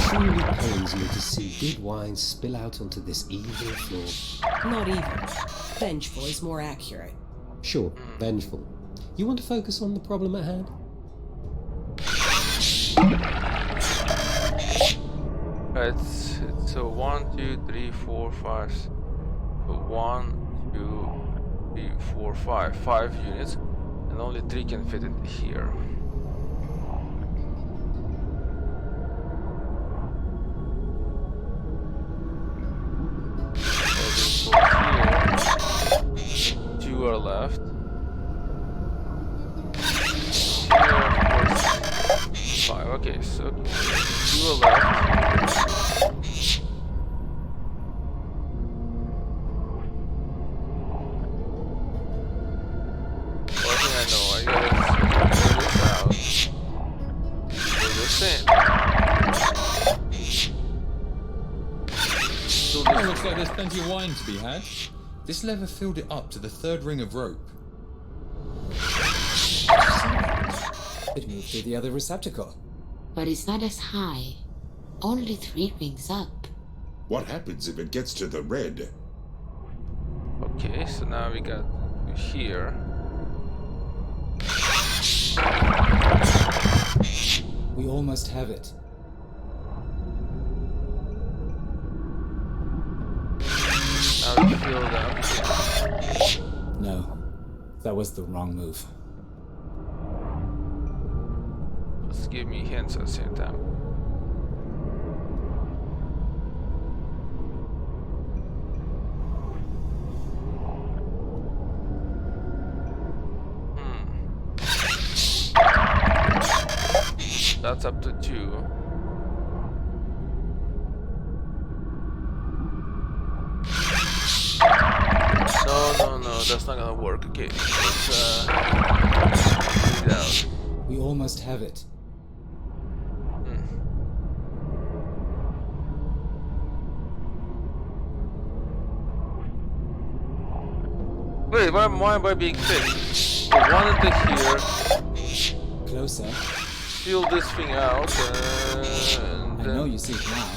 Truly pains me to see good wine spill out onto this evil floor. Not evil. Vengeful is more accurate. Sure, vengeful. You want to focus on the problem at hand? It's so 1, 2, 3, 4, 5. So 1, 2, 3, 4, 5. 5 units, and only 3 can fit in here. So here, 2 are left. Here, of course, 5. Okay, so 2 are left. Oh, looks like there's plenty of wine to be had. This lever filled it up to the 3rd ring of rope. It moved through the other receptacle. But it's not as high. Only 3 rings up. What happens if it gets to the red? Okay, so now we got here. We almost have it. Now we fill it up. No, that was the wrong move. Just give me hints at the same time. That's up to 2. No, that's not gonna work. Okay, let's read it out. We almost have it. Wait, why am I being fake? One into here, Closer. fill this thing out, and I then know you see it now.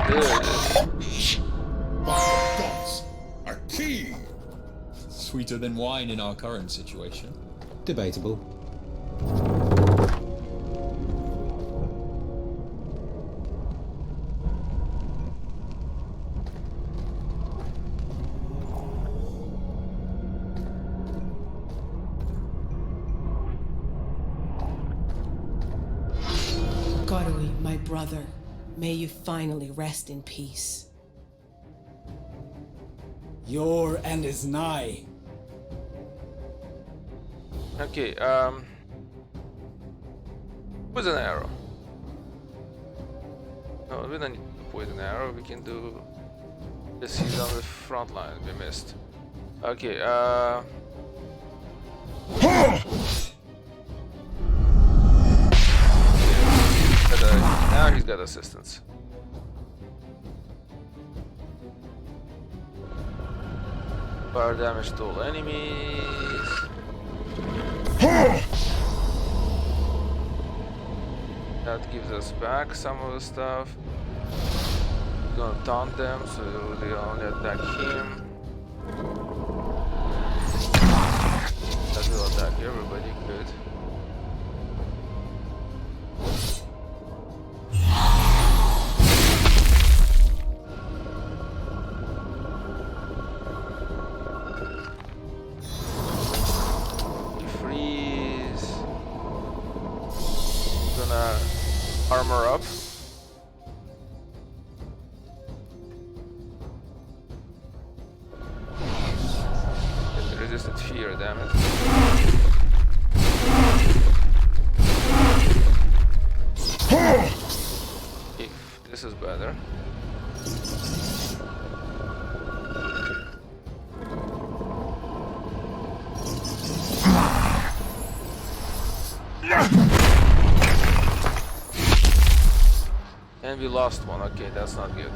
there it is. By the gods! A key! Sweeter than wine in our current situation. Debatable. Garui, my brother, may you finally rest in peace. Your end is nigh. Okay, poison arrow. No, we don't need the poison arrow. We can do this. He's on the front line. We missed. Okay, now he's got assistance. Fire damage to all enemies. That gives us back some of the stuff. We're gonna taunt them, so they only attack him. That will attack everybody, good. Freeze. Gonna armor up. It resisted fear damage. If this is better. And we lost one. Okay, that's not good.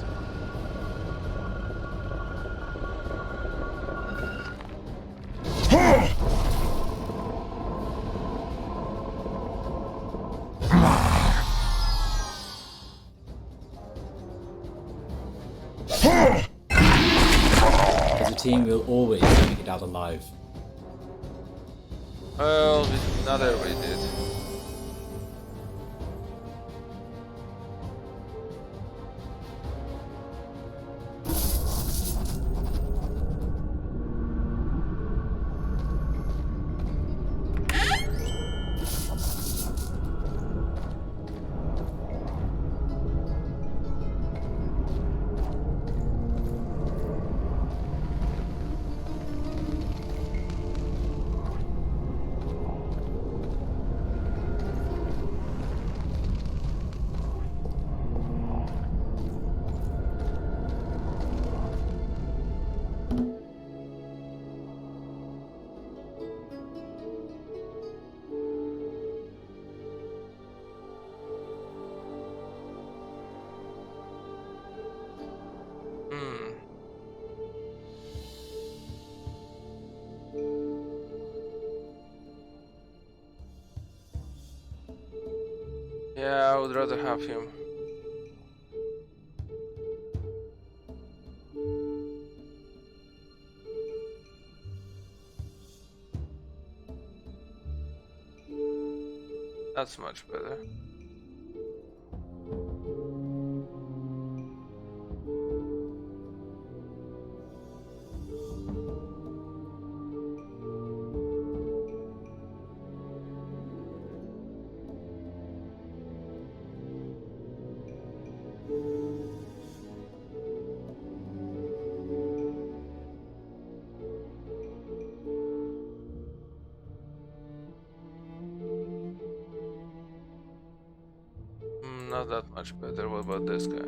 As a team, we'll always make it out alive. Well, not everybody did. Yeah, I would rather have him. That's much better. Not that much better. What about this guy?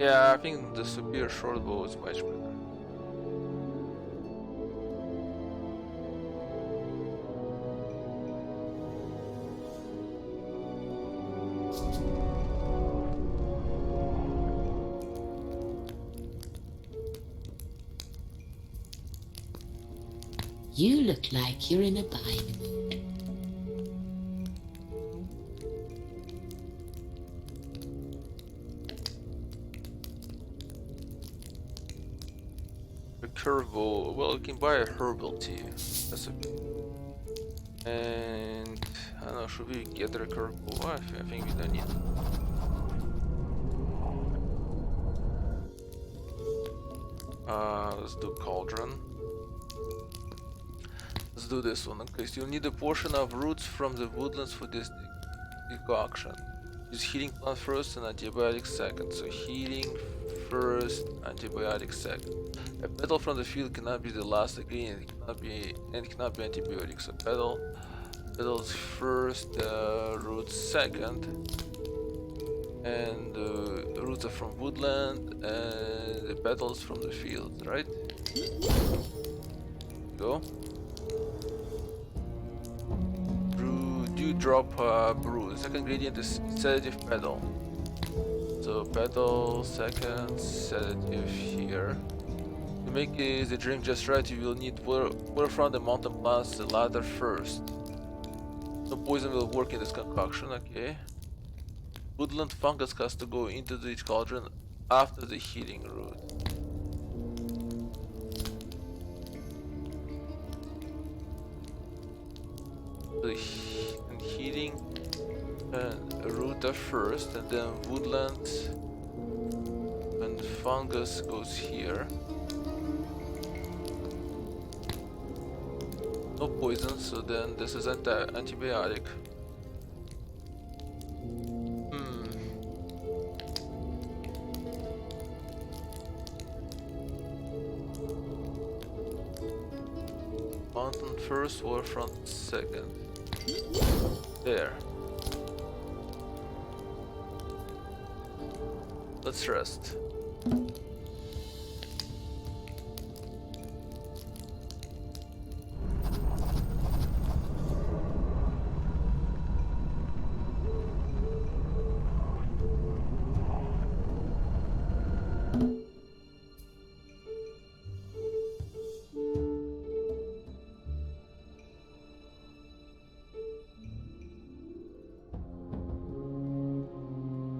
Yeah, I think the superior short bow is much better. You look like you're in a buying mood. A curveball. Well, you can buy a herbal tea. That's okay. And I don't know. Should we get a curveball? I think we don't need it. Let's do cauldron. Let's do this one. Okay, so you'll need a portion of roots from the woodlands for this decoction. Use healing plant first and antibiotic second. So healing first, antibiotic second. A petal from the field cannot be the last ingredient. It cannot be antibiotic. So petals first, roots second, and the roots are from woodland, and the petals from the field. Right? Go. Drop brew. The second ingredient is sedative petal. So petal second, sedative here. To make the drink just right, you will need water from the mountain plants, the latter first. No poison will work in this concoction, okay. Woodland fungus has to go into the cauldron after the healing root. The heating root first, and then woodland and fungus goes here. No poison, so then this is antibiotic. Mountain first, waterfront second. There. Let's rest.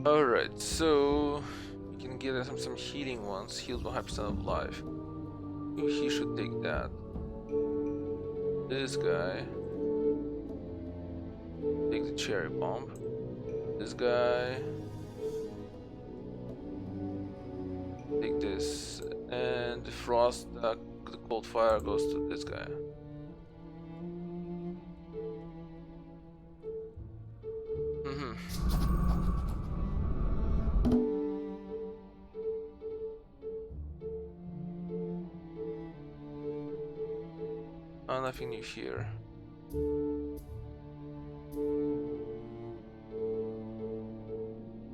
Alright, so we can get some healing ones, healed 100% of life. He should take that. This guy. Take the cherry bomb. This guy. Take this. And the frost, the cold fire goes to this guy. Nothing new here.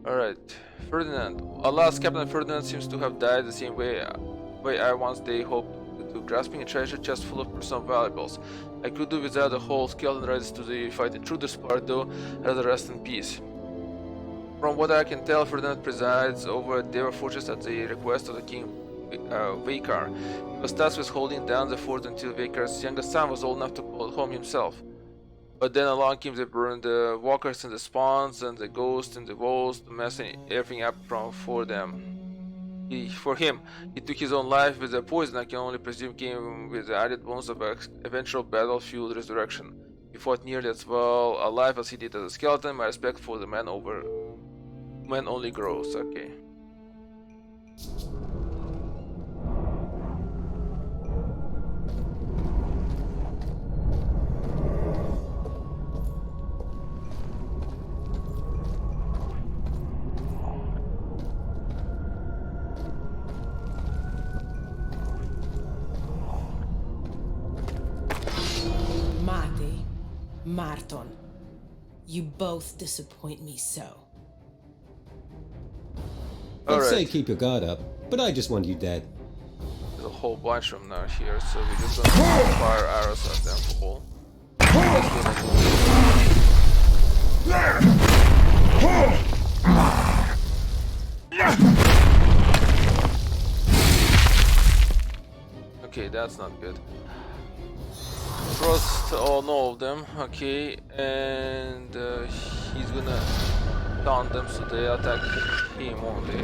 Alright, Ferdinand. Alas, Captain Ferdinand seems to have died the same way I once they hoped to, grasping a treasure chest full of personal valuables. I could do without the whole skeleton ready to the fight intruder's part, though, rather rest in peace. From what I can tell, Ferdinand presides over Deva Fortress at the request of the King Vakar. He was tasked with holding down the fort until Vakar's youngest son was old enough to call it home himself. But then along came the burn, the walkers and the spawns and the ghosts and the wolves, messing everything up for them. For him, he took his own life with the poison I can only presume came with the added bonus of eventual battlefield resurrection. He fought nearly as well alive as he did as a skeleton. My respect for the man only grows. Okay. Marton, you both disappoint me so. I'd say Alright. keep your guard up, but I just want you dead. There's a whole bunch of them now here, so we're just gonna fire arrows at them for Okay, that's not good. Frost all of them, okay, and he's gonna taunt them so they attack him only.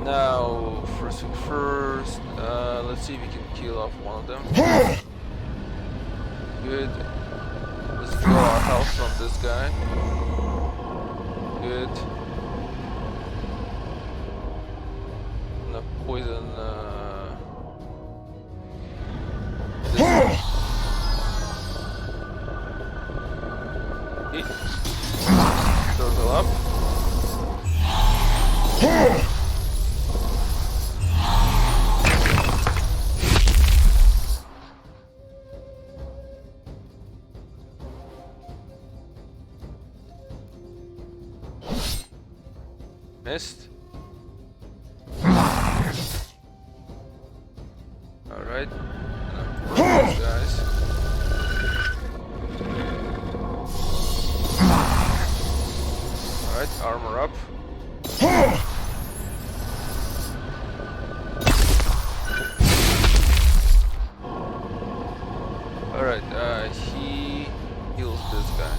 Now, first thing first, let's see if we can kill off one of them. Good. Let's draw our health from this guy. Good. I'm gonna poison this one. Okay. Circle up. Missed. Alright. These guys. Alright, armor up. Alright, he heals this guy.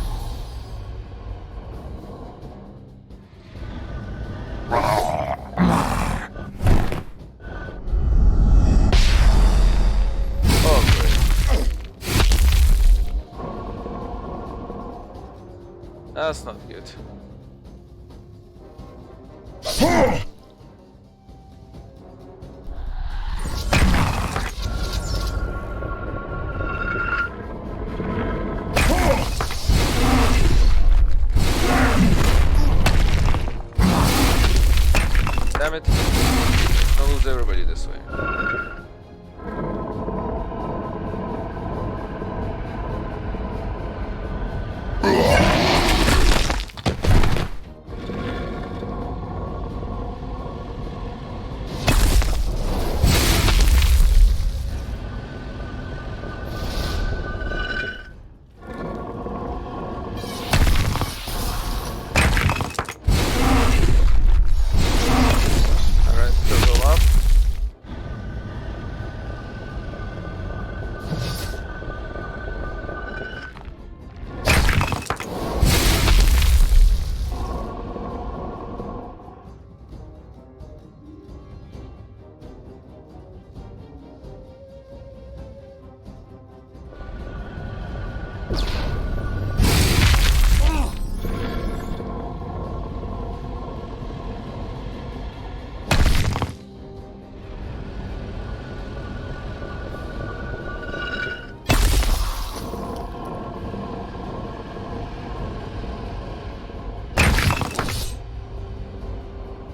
Oh, great. That's not good. Damn it. I'll lose everybody this way. Alright, circle up.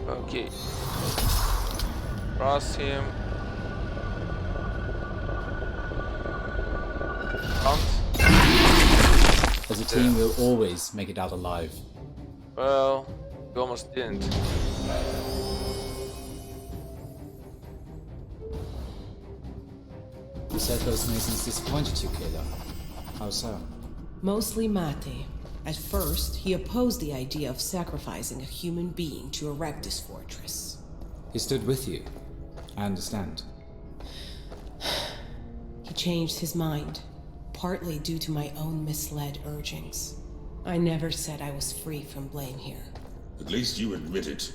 Okay. Cross him. Count. As a team, we'll always make it out alive. Well, we almost didn't. You said those masons disappointed you, Kayla. How so? Mostly Mate. At first, he opposed the idea of sacrificing a human being to erect this fortress. He stood with you. I understand. He changed his mind, partly due to my own misled urgings. I never said I was free from blame here. At least you admit it.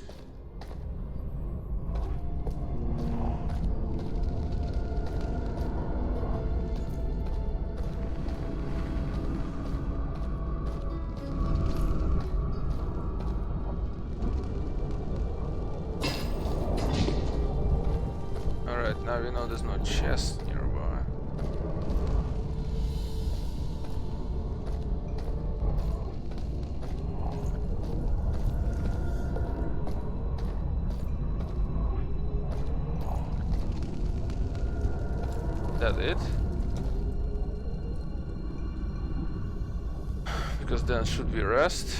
Alright, now we know there's no chest nearby. That it? Because then should we rest?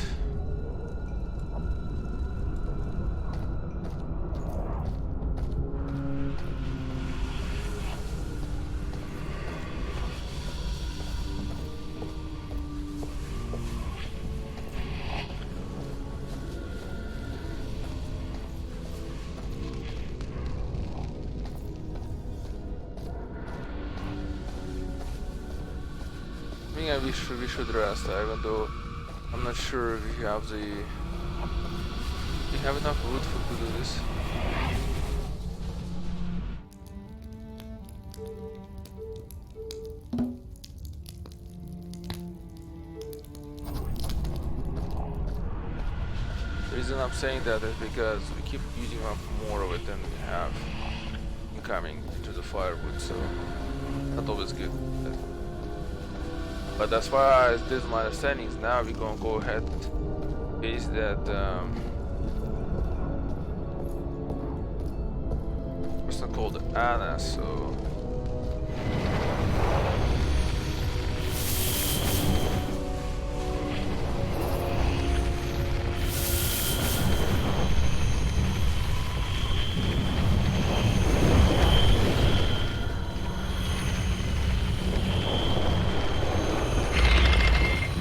think we should rest, even though I'm not sure we have enough wood to do this. The reason I'm saying that is because we keep using up more of it than we have incoming into the firewood, so not always good. But as far as this my understandings, now we're gonna go ahead and base that person called Anna, so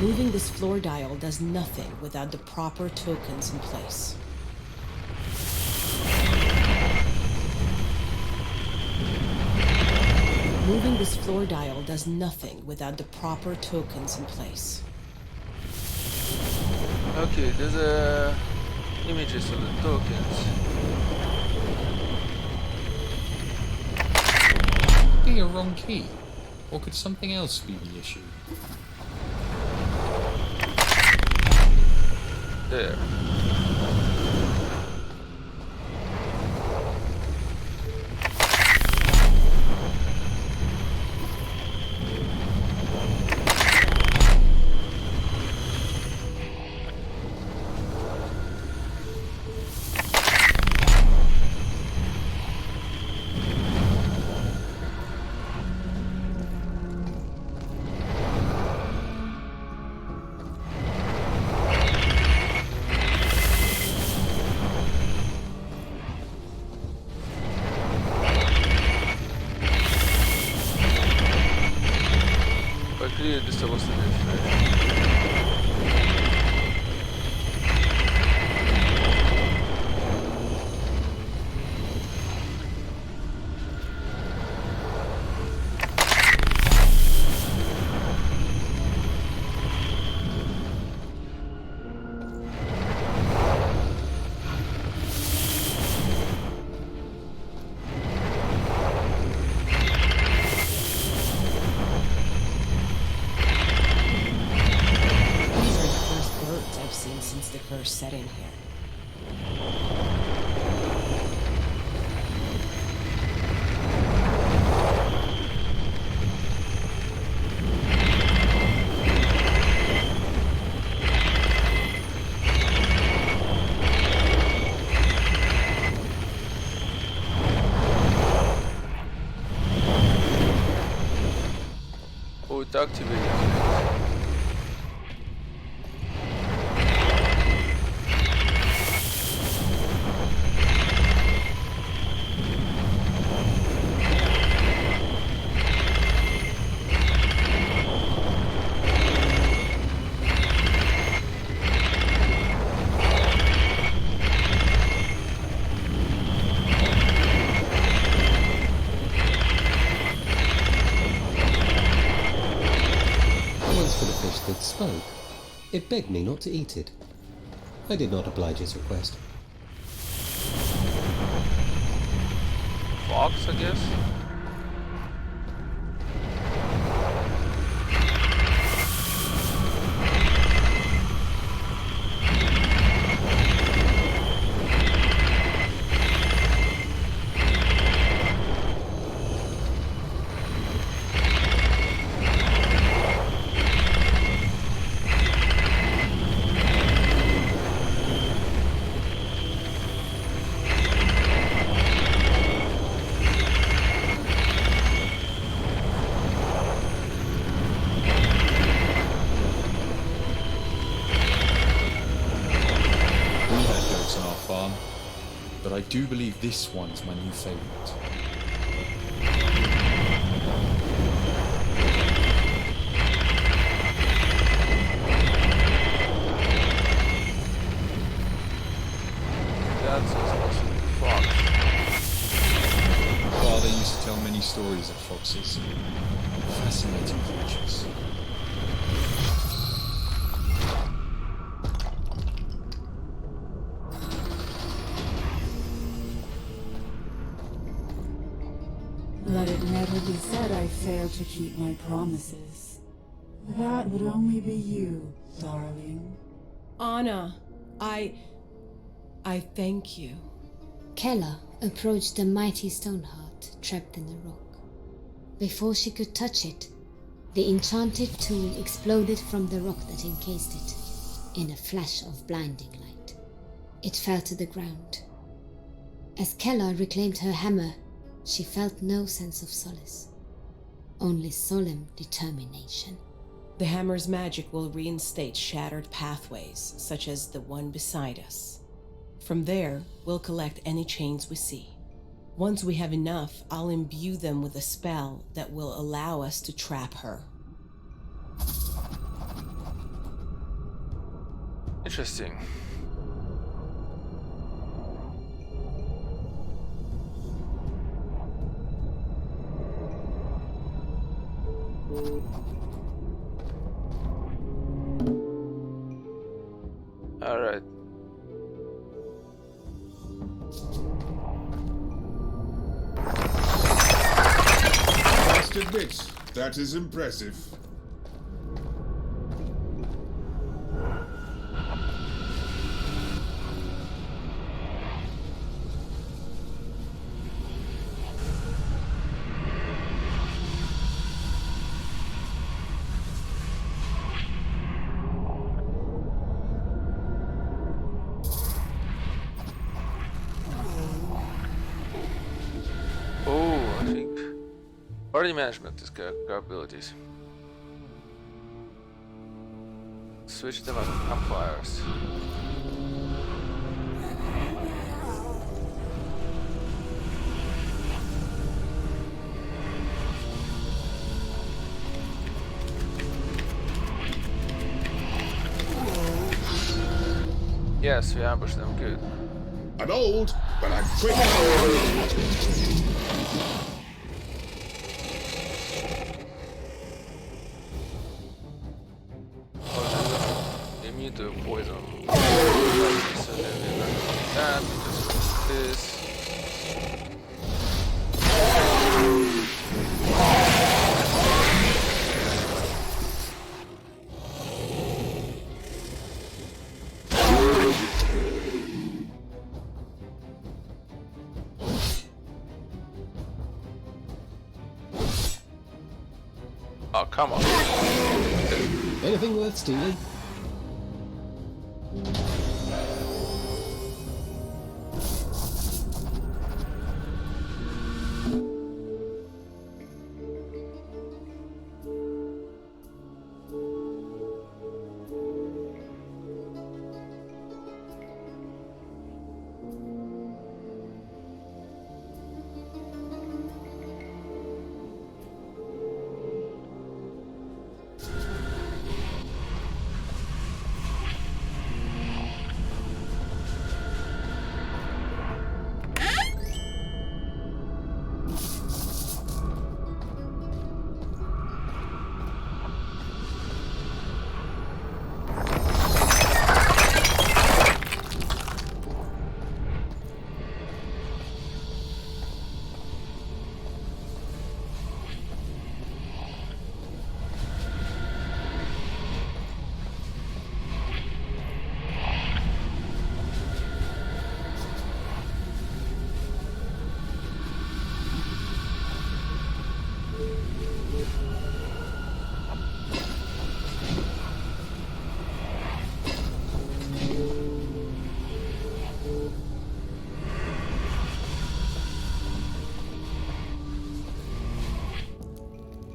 Moving this floor dial does nothing without the proper tokens in place. Moving this floor dial does nothing without the proper tokens in place. okay, there's images of the tokens. Could be a wrong key, or could something else be the issue? There. But clearly this is supposed to be fair. Since the first setting here. Oh, it's activated. That spoke. It begged me not to eat it. I did not oblige its request. Fox, I guess? But I do believe this one's my new favourite. That's supposed to be fox. Father used to tell many stories of foxes. Fascinating creatures. fail to keep my promises. That would only be you, darling. Anna, I thank you. Kella approached the mighty stone heart trapped in the rock. Before she could touch it, the enchanted tool exploded from the rock that encased it, in a flash of blinding light. It fell to the ground. As Kella reclaimed her hammer, she felt no sense of solace, only solemn determination. The hammer's magic will reinstate shattered pathways, such as the one beside us. From there, we'll collect any chains we see. Once we have enough, I'll imbue them with a spell that will allow us to trap her. Interesting. All right. Must admit, that is impressive. Oh, I think party management is capabilities. Switch them as campfires. Yes, we ambush them. Good. I'm old, but I'm quick. Immune to poison. So then we run that. Just this. Oh, come on. Anything worth stealing?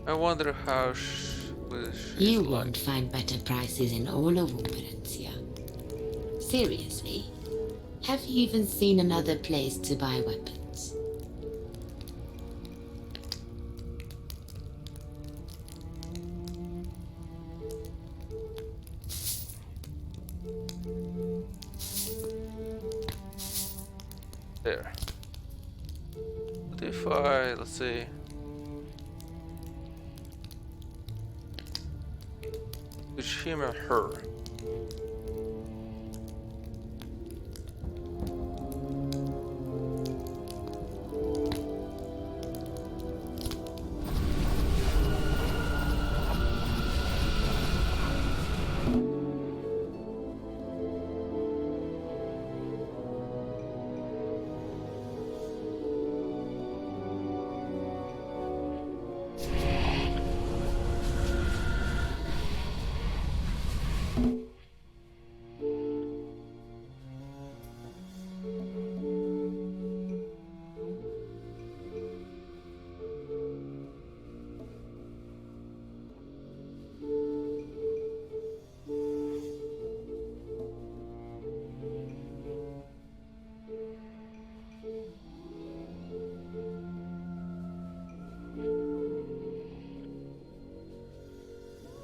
I wonder how You won't find better prices in all of Operencia. Seriously, have you even seen another place to buy weapons? there. What if I, let's see, switch him and her? We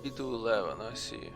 do 11, I see.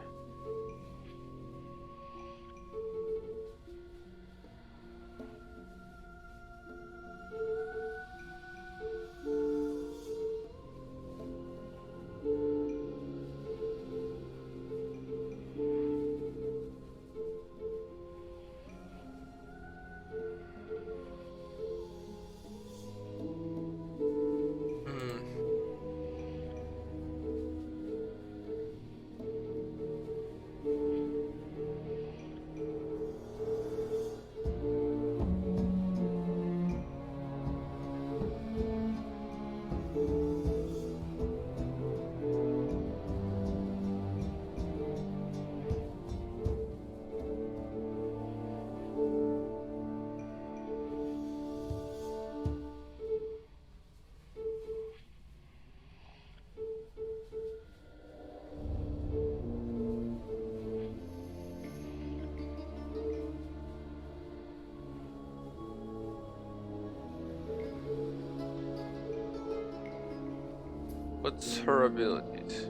What's her abilities?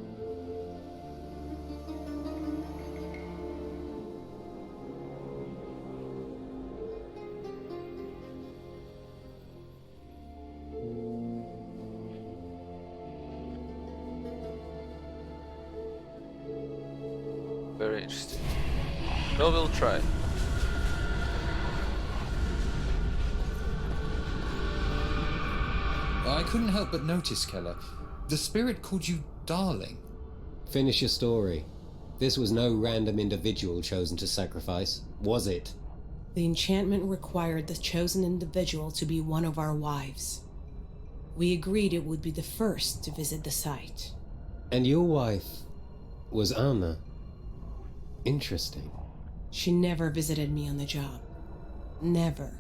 Very interesting. Well, we'll try. I couldn't help but notice, Keller. The spirit called you darling. Finish your story. This was no random individual chosen to sacrifice, was it? The enchantment required the chosen individual to be one of our wives. We agreed it would be the first to visit the site. And your wife was Anna. Interesting. She never visited me on the job. Never.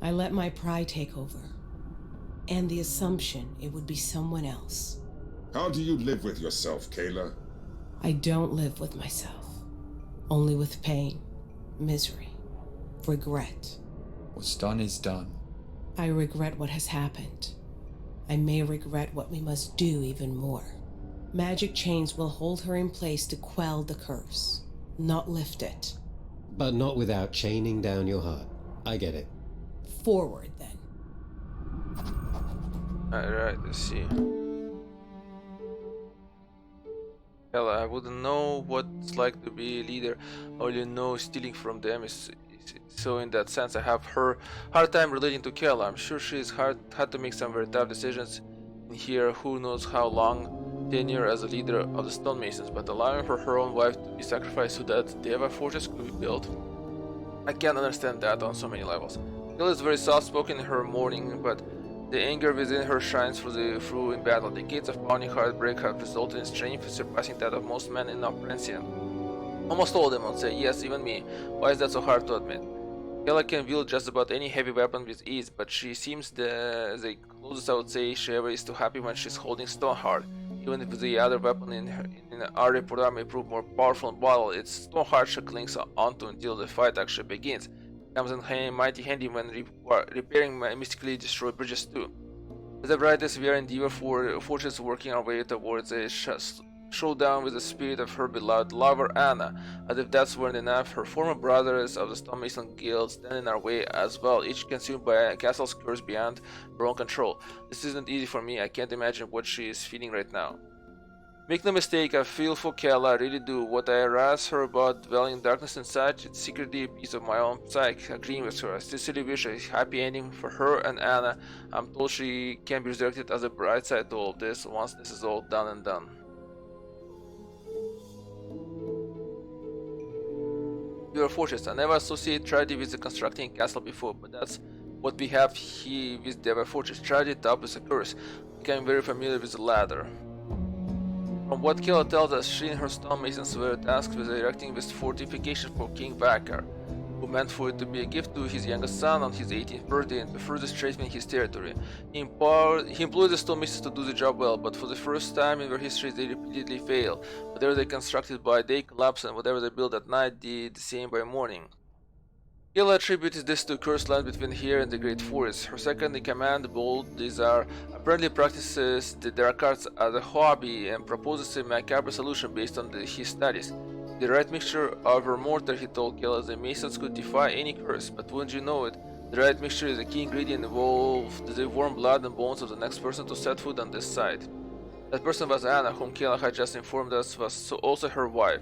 I let my pride take over. And the assumption it would be someone else. How do you live with yourself, Kayla? I don't live with myself. Only with pain, misery, regret. What's done is done. I regret what has happened. I may regret what we must do even more. Magic chains will hold her in place to quell the curse, not lift it. But not without chaining down your heart. I get it. Forward, then. Alright, let's see. Hell, I wouldn't know what it's like to be a leader. I only know stealing from them is so in that sense I have her hard time relating to Kella. I'm sure she's had to make some very tough decisions in here, who knows how long tenure as a leader of the stonemasons, but allowing for her own wife to be sacrificed so that Deva fortress could be built. I can't understand that on so many levels. Kella is very soft-spoken in her mourning, but the anger within her shines through in battle. The gates of pounding heartbreak have resulted in strength surpassing that of most men in Operencia. Almost all of them would say, yes, even me. Why is that so hard to admit? Kella can wield just about any heavy weapon with ease, but she seems the closest I would say she ever is to happy when she's holding Stoneheart. Even if the other weapon in our repertoire may prove more powerful in battle, it's Stoneheart she clings onto until the fight actually begins. It comes in mighty handy when repairing mystically destroyed bridges too. As I write this, we are in Deva Fortress working our way towards a showdown with the spirit of her beloved lover Anna. As if that's weren't enough, her former brothers of the Stonemason Guild stand in our way as well, each consumed by a castle's curse beyond her own control. This isn't easy for me. I can't imagine what she is feeling right now. Make no mistake, I feel for Kella, I really do. What I harass her about dwelling in darkness and such, it's secretly a piece of my own psyche, agreeing with her. I sincerely wish a happy ending for her and Anna. I'm told she can be resurrected as a bright side to all this once this is all done and done. Your fortress. I never associate tragedy with the constructing a castle before, but that's what we have here with Deva Fortress. Tragedy topped with a curse. Becoming very familiar with the latter. From what Killa tells us, she and her stonemasons were tasked with erecting this fortification for King Vakar, who meant for it to be a gift to his youngest son on his 18th birthday and to further strengthen his territory. He employed the stonemasons to do the job well, but for the first time in their history they repeatedly fail. Whatever they constructed by day collapsed, and whatever they built at night did the same by morning. Killa attributed this to cursed land between here and the Great Forest. Her second-in-command, Bold Desire, apparently practices the dark arts as a hobby and proposes a macabre solution based on his studies. The right mixture of her mortar, he told Killa, the masons could defy any curse, but wouldn't you know it, the right mixture is a key ingredient involved the warm blood and bones of the next person to set foot on this side. That person was Anna, whom Killa had just informed us was also her wife.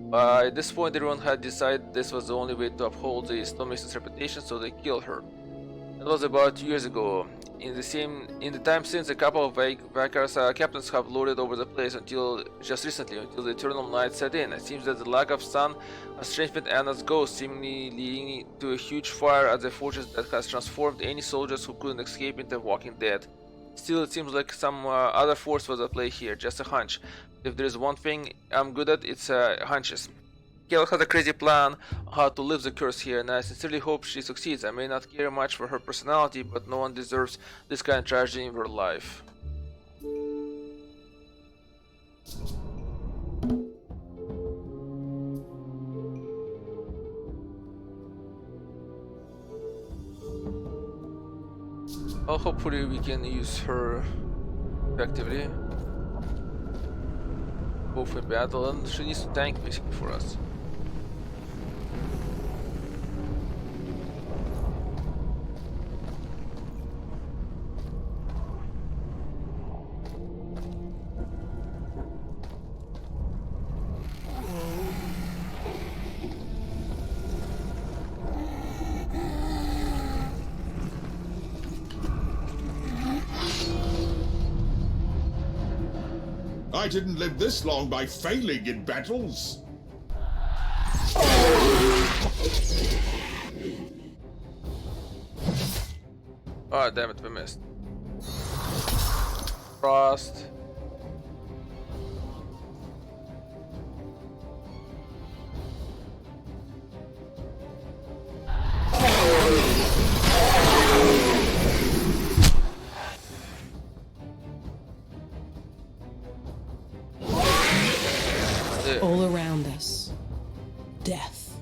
By this point, everyone had decided this was the only way to uphold the stonemason's reputation, so they killed her. That was about 2 years ago. In the time since, a couple of Vakar's captains have lorded over the place until just recently, until the eternal night set in. It seems that the lack of sun has strengthened Anna's ghost, seemingly leading to a huge fire at the fortress that has transformed any soldiers who couldn't escape into walking dead. Still, it seems like some other force was at play here, just a hunch. If there is one thing I'm good at, it's hunches. Killa has a crazy plan on how to lift the curse here, and I sincerely hope she succeeds. I may not care much for her personality, but no one deserves this kind of tragedy in their life. Well, hopefully we can use her effectively, both in battle, and she needs to tank basically for us. I didn't live this long by failing in battles. Oh, damn it, we missed. Frost. All around us. Death.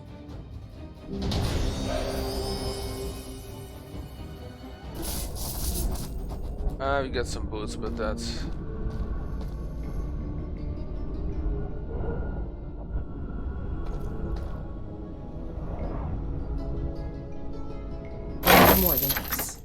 We got some boots, but that's... More than this.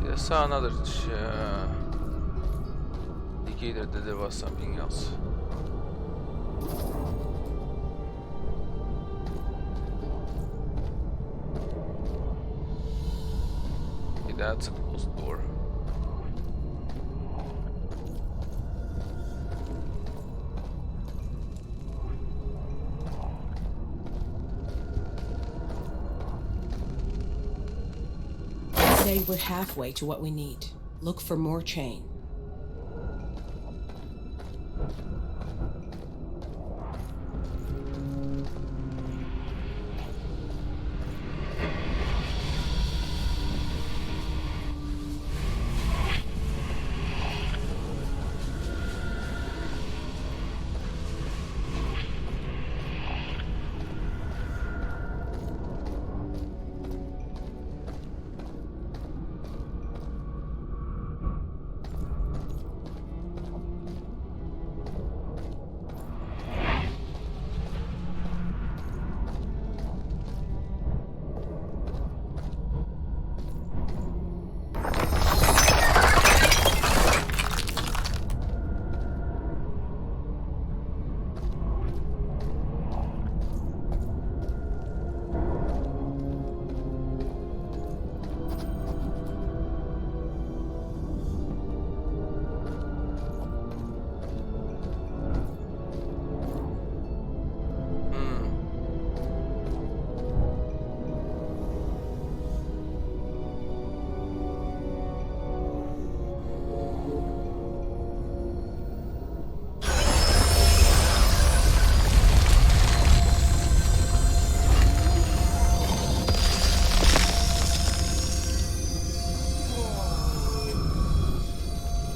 I saw another indicator that there was something else. Okay, that's a closed door. Today we're halfway to what we need. Look for more chain.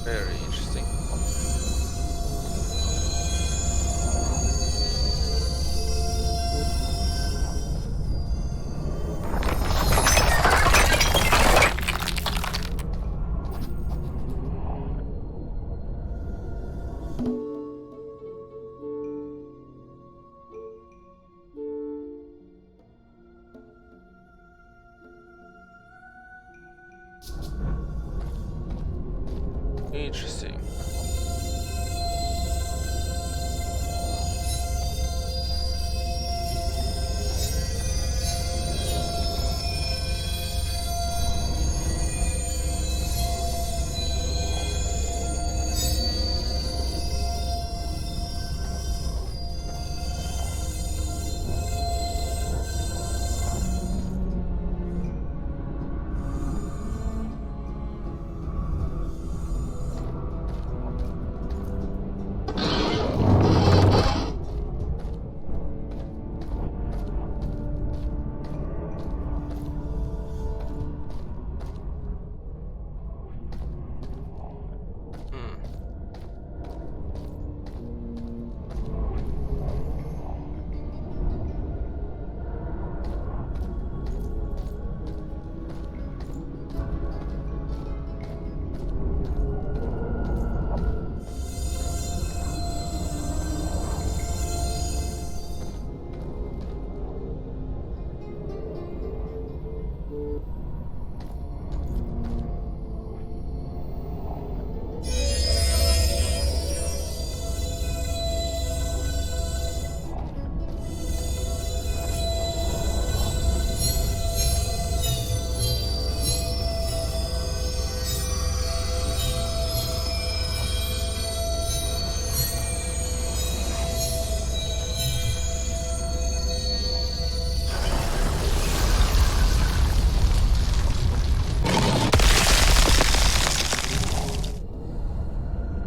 Very interesting. Interesting.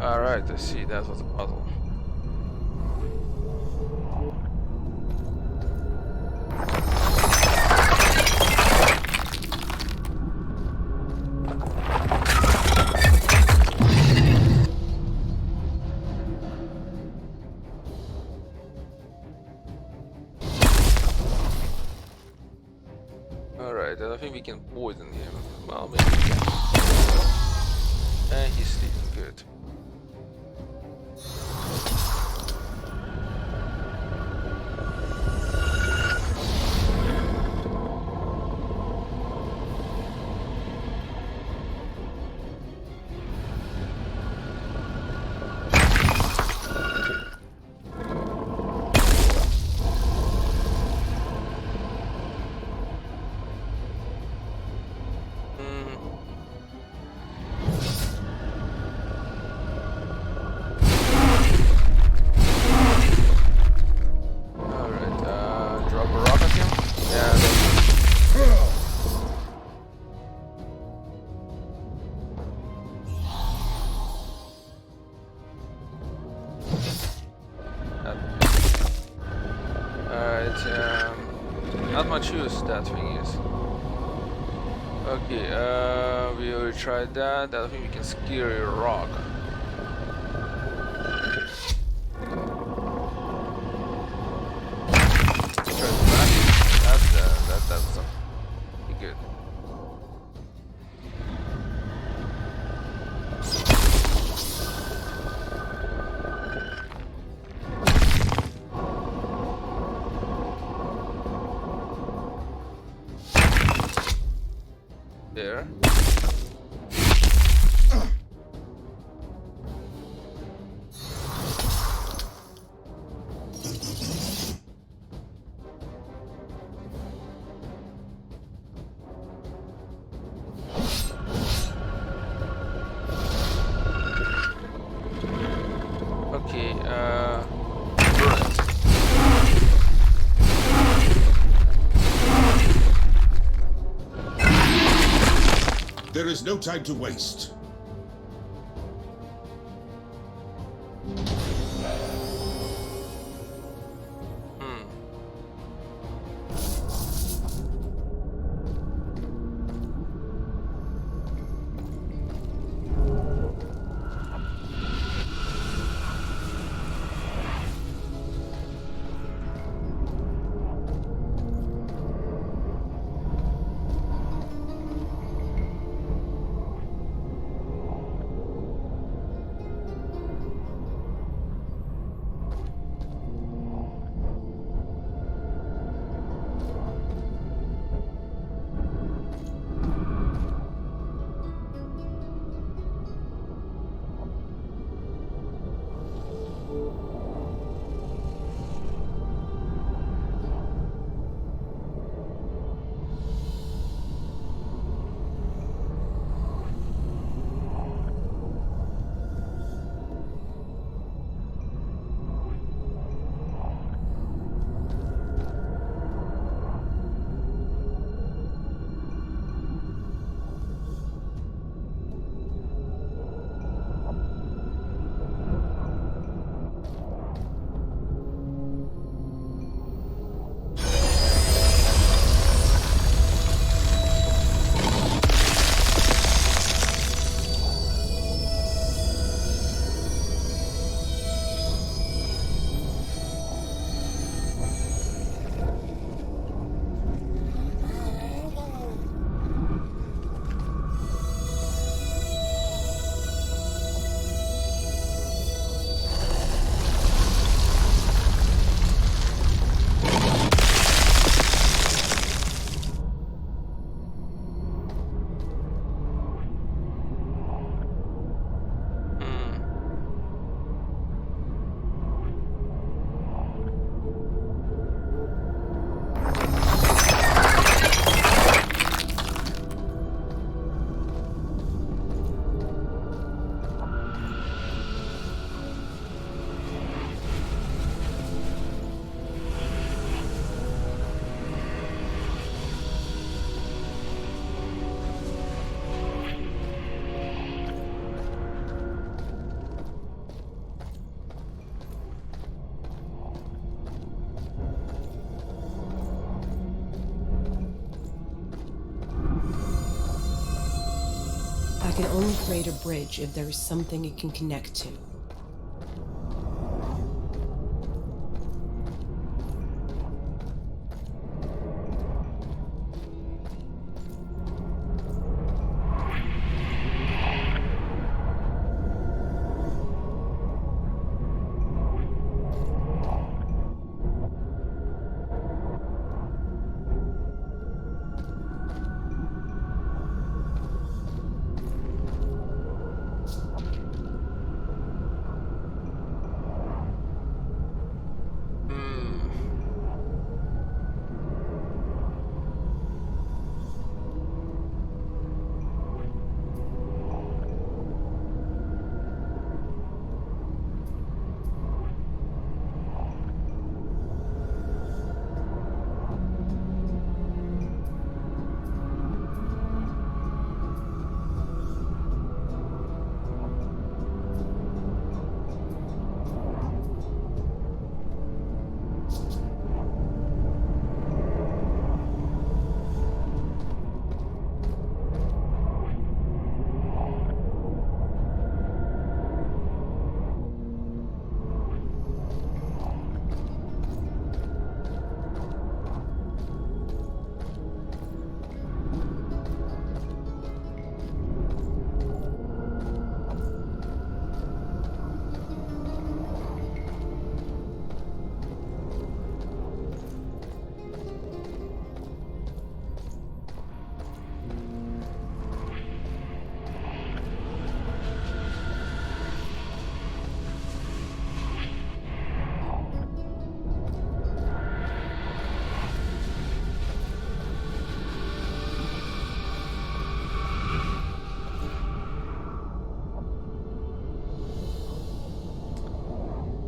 Alright, I see, that was a puzzle. Alright, I don't think we can poison him. Well, maybe we can. And he's sleeping good. Not much use that thing is. Okay, we already tried that. I think we can scare a rock. Try the back. That's pretty good. There. Okay, burn it. There is no time to waste. can only create a bridge if there is something it can connect to.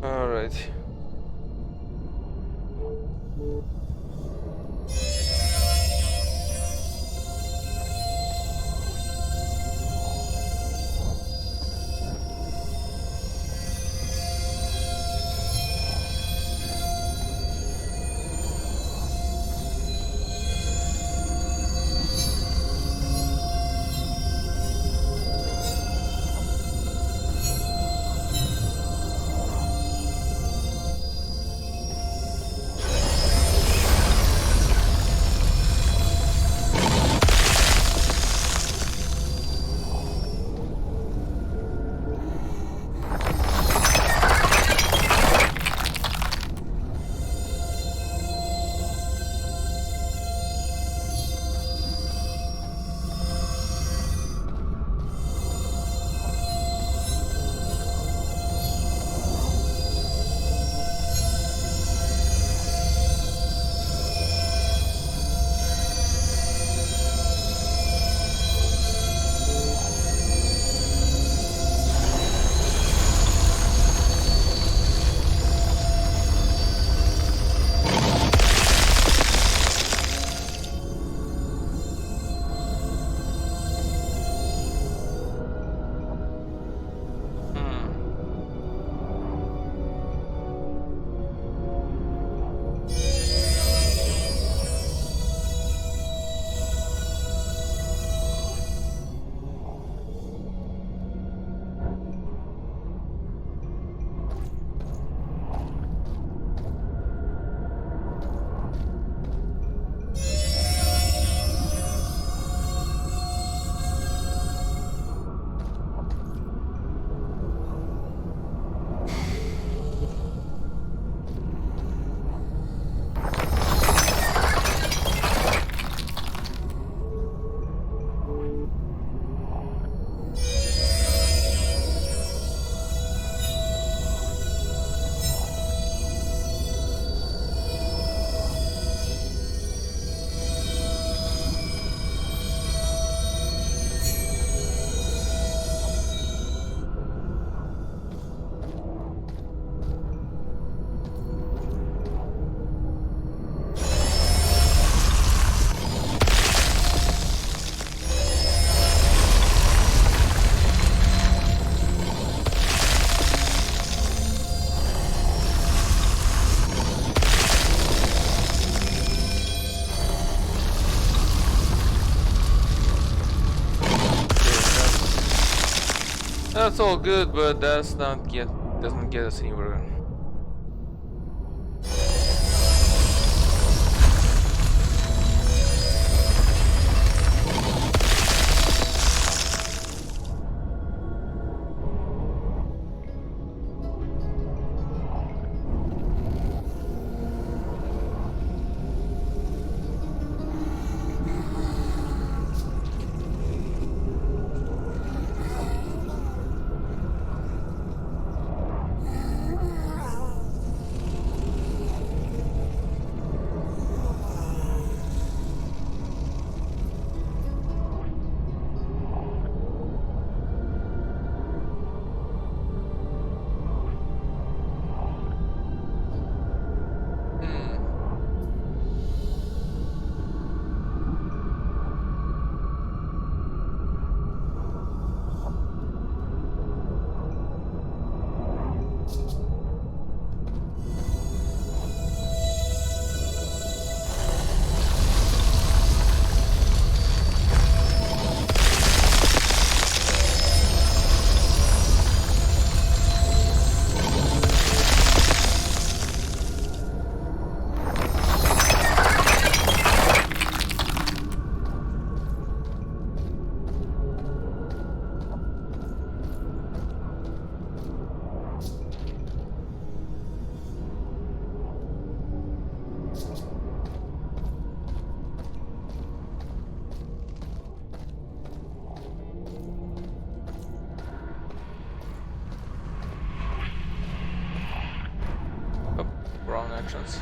Alright. That's all good, but doesn't get us anywhere. Wrong actions.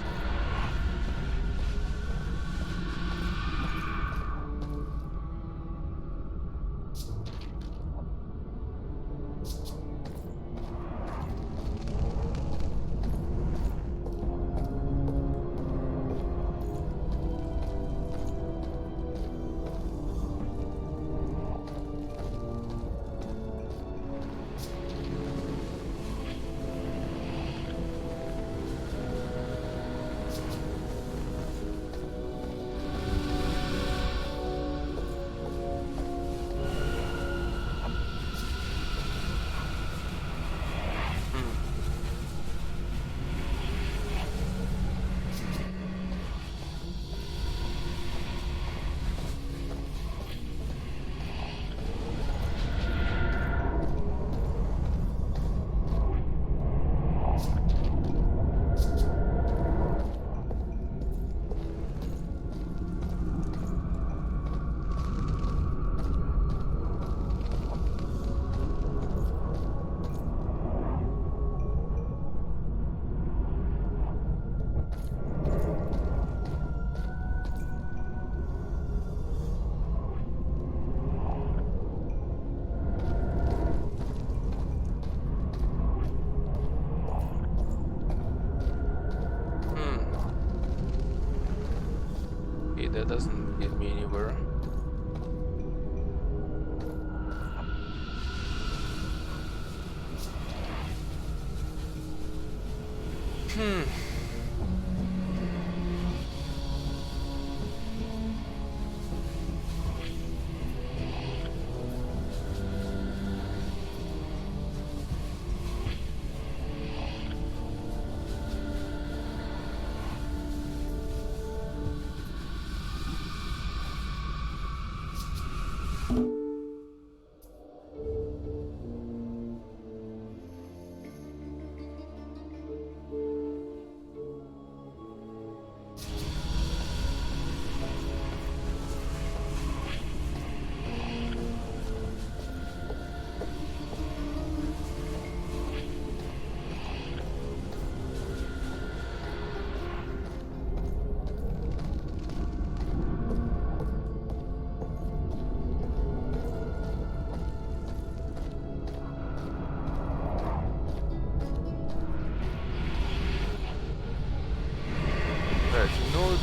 That doesn't get me anywhere.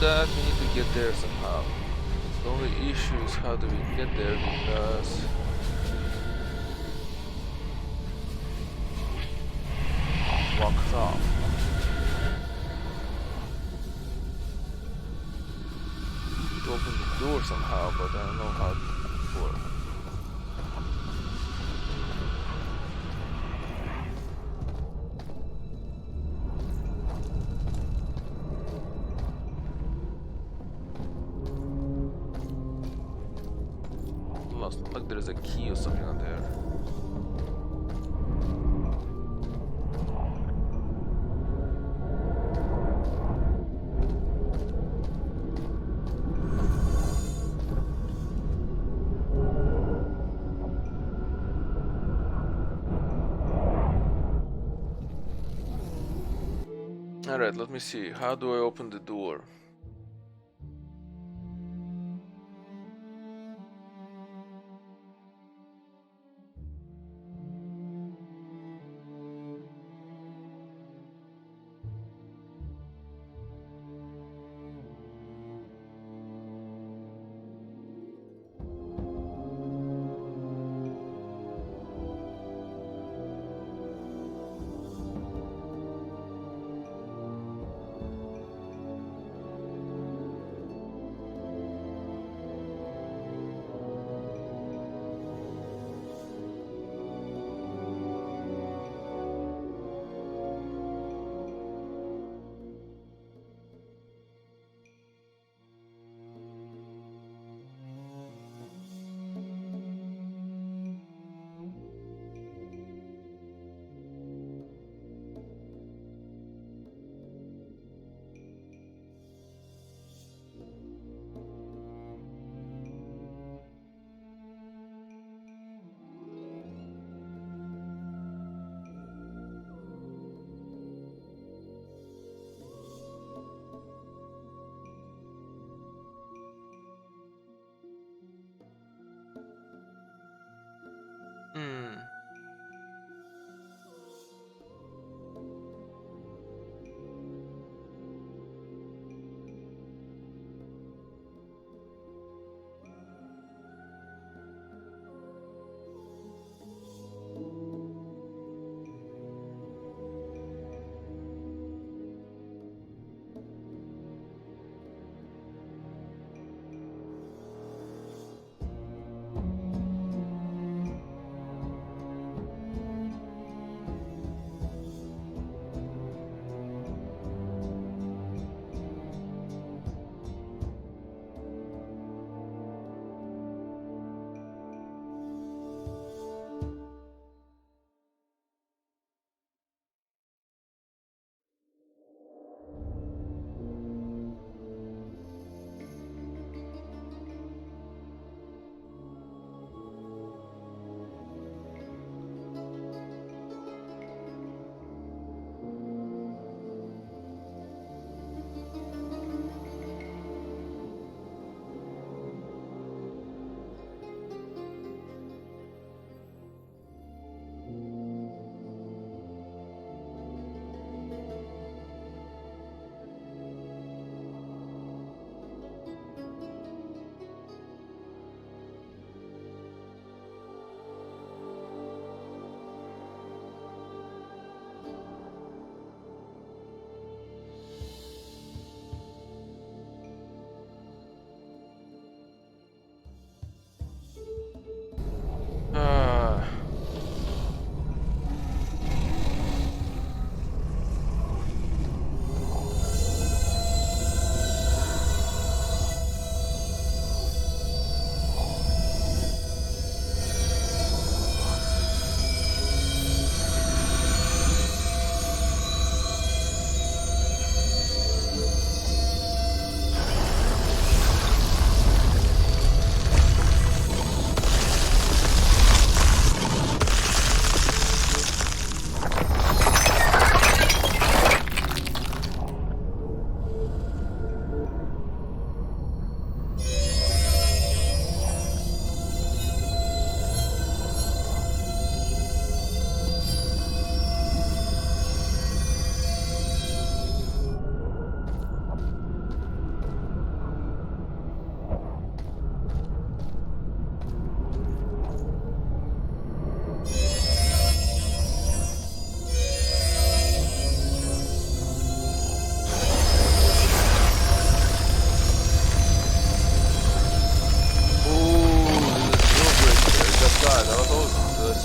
That we need to get there somehow. The only issue is how do we get there, because walked off. To open the door somehow, but I don't know how to work. there's a key or something on there. Alright, let me see. How do I open the door? Hmm.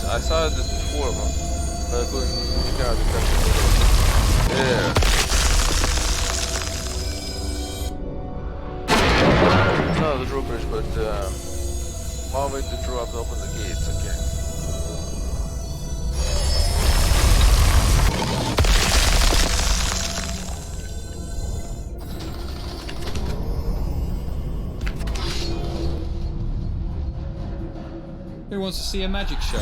I saw this before, but I couldn't make out exactly what it was. Yeah. It's not the drawbridge, but One way to draw up and open the gates, okay. Who wants to see a magic show?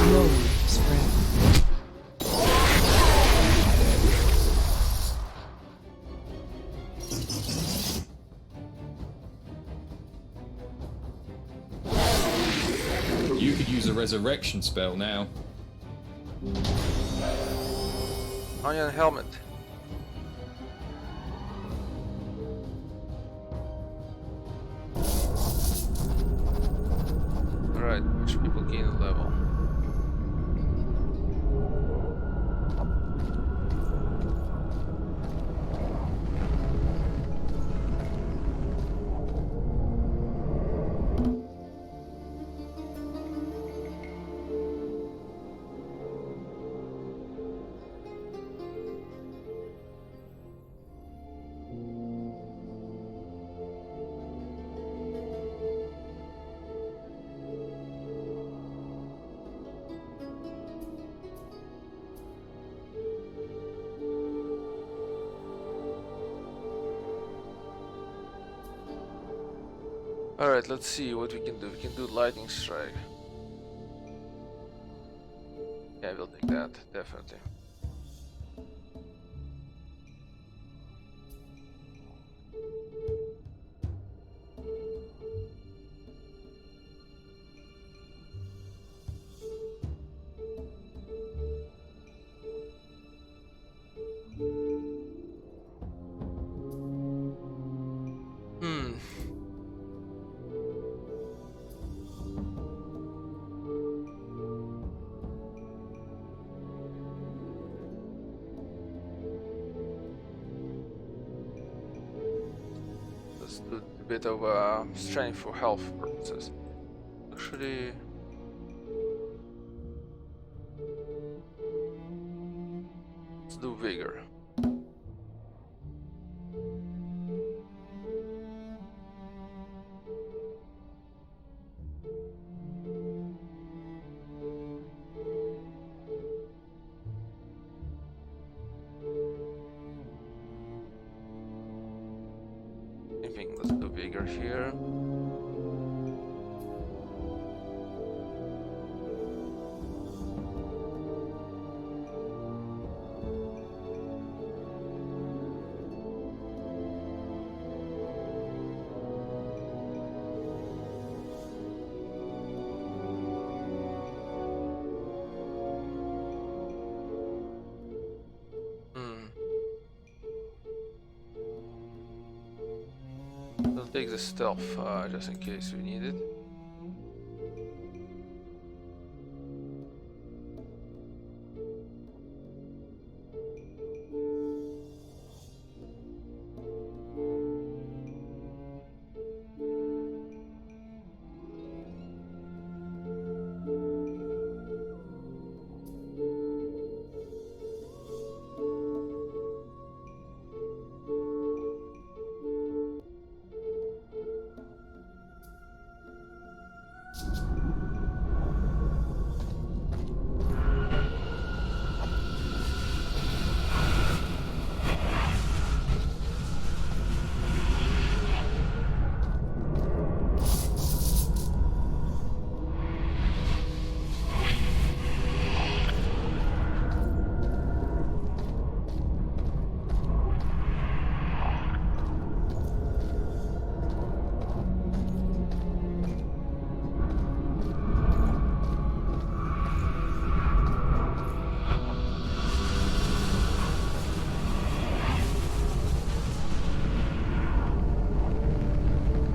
No one is forever. You could use a resurrection spell now. Onion helmet. Alright, which people gain a level. Alright, let's see what we can do. We can do lightning strike. Yeah, we'll take that, definitely. Let's do a bit of strength for health purposes. Actually, let's do vigor. Let's do vigor here. We'll take the stealth just in case we need it.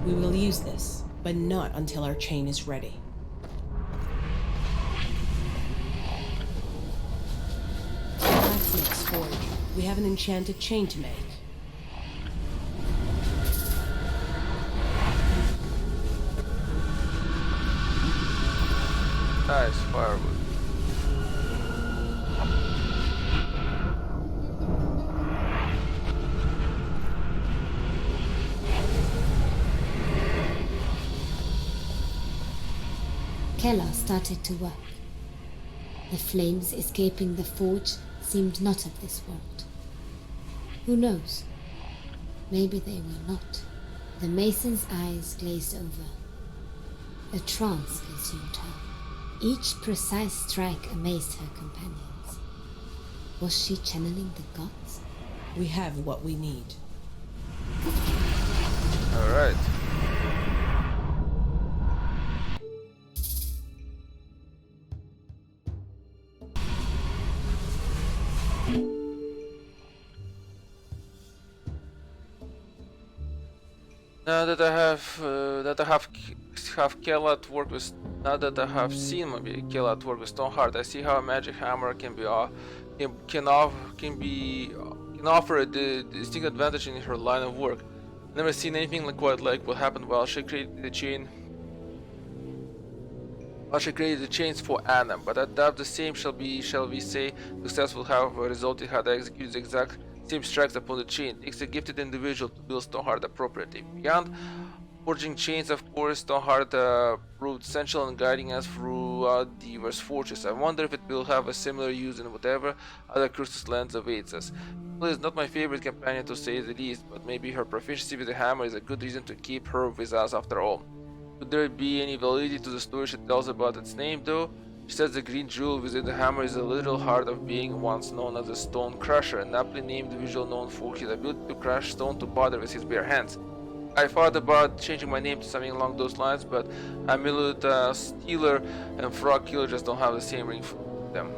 We will use this, but not until our chain is ready. Blacksmith's forge. We have an enchanted chain to make. firewood. Keller started to work. The flames escaping the forge seemed not of this world. Who knows? Maybe they were not. The mason's eyes glazed over. A trance consumed her. Each precise strike amazed her companions. Was she channeling the gods? We have what we need. Alright. Now that I have Kella at work with, now that I have seen maybe Kella at work with Stoneheart, I see how a magic hammer can offer a distinct advantage in her line of work. I've never seen anything quite like what happened while she created the chain. While she created the chains for Anna, but I doubt the same shall we say, success will have resulted had I executed the exact same strikes upon the chain. It takes a gifted individual to build Stoneheart appropriately. Beyond forging chains, of course, Stoneheart proved essential in guiding us throughout diverse forges. I wonder if it will have a similar use in whatever other cursed lands awaits us. She is not my favorite companion to say the least, but maybe her proficiency with the hammer is a good reason to keep her with us after all. Could there be any validity to the story she tells about its name, though? She says the green jewel within the hammer is a little heart of being once known as a stone crusher, an aptly named individual known for his ability to crush stone to powder with his bare hands. I thought about changing my name to something along those lines, but Amulet Stealer and Frog Killer just don't have the same ring for them.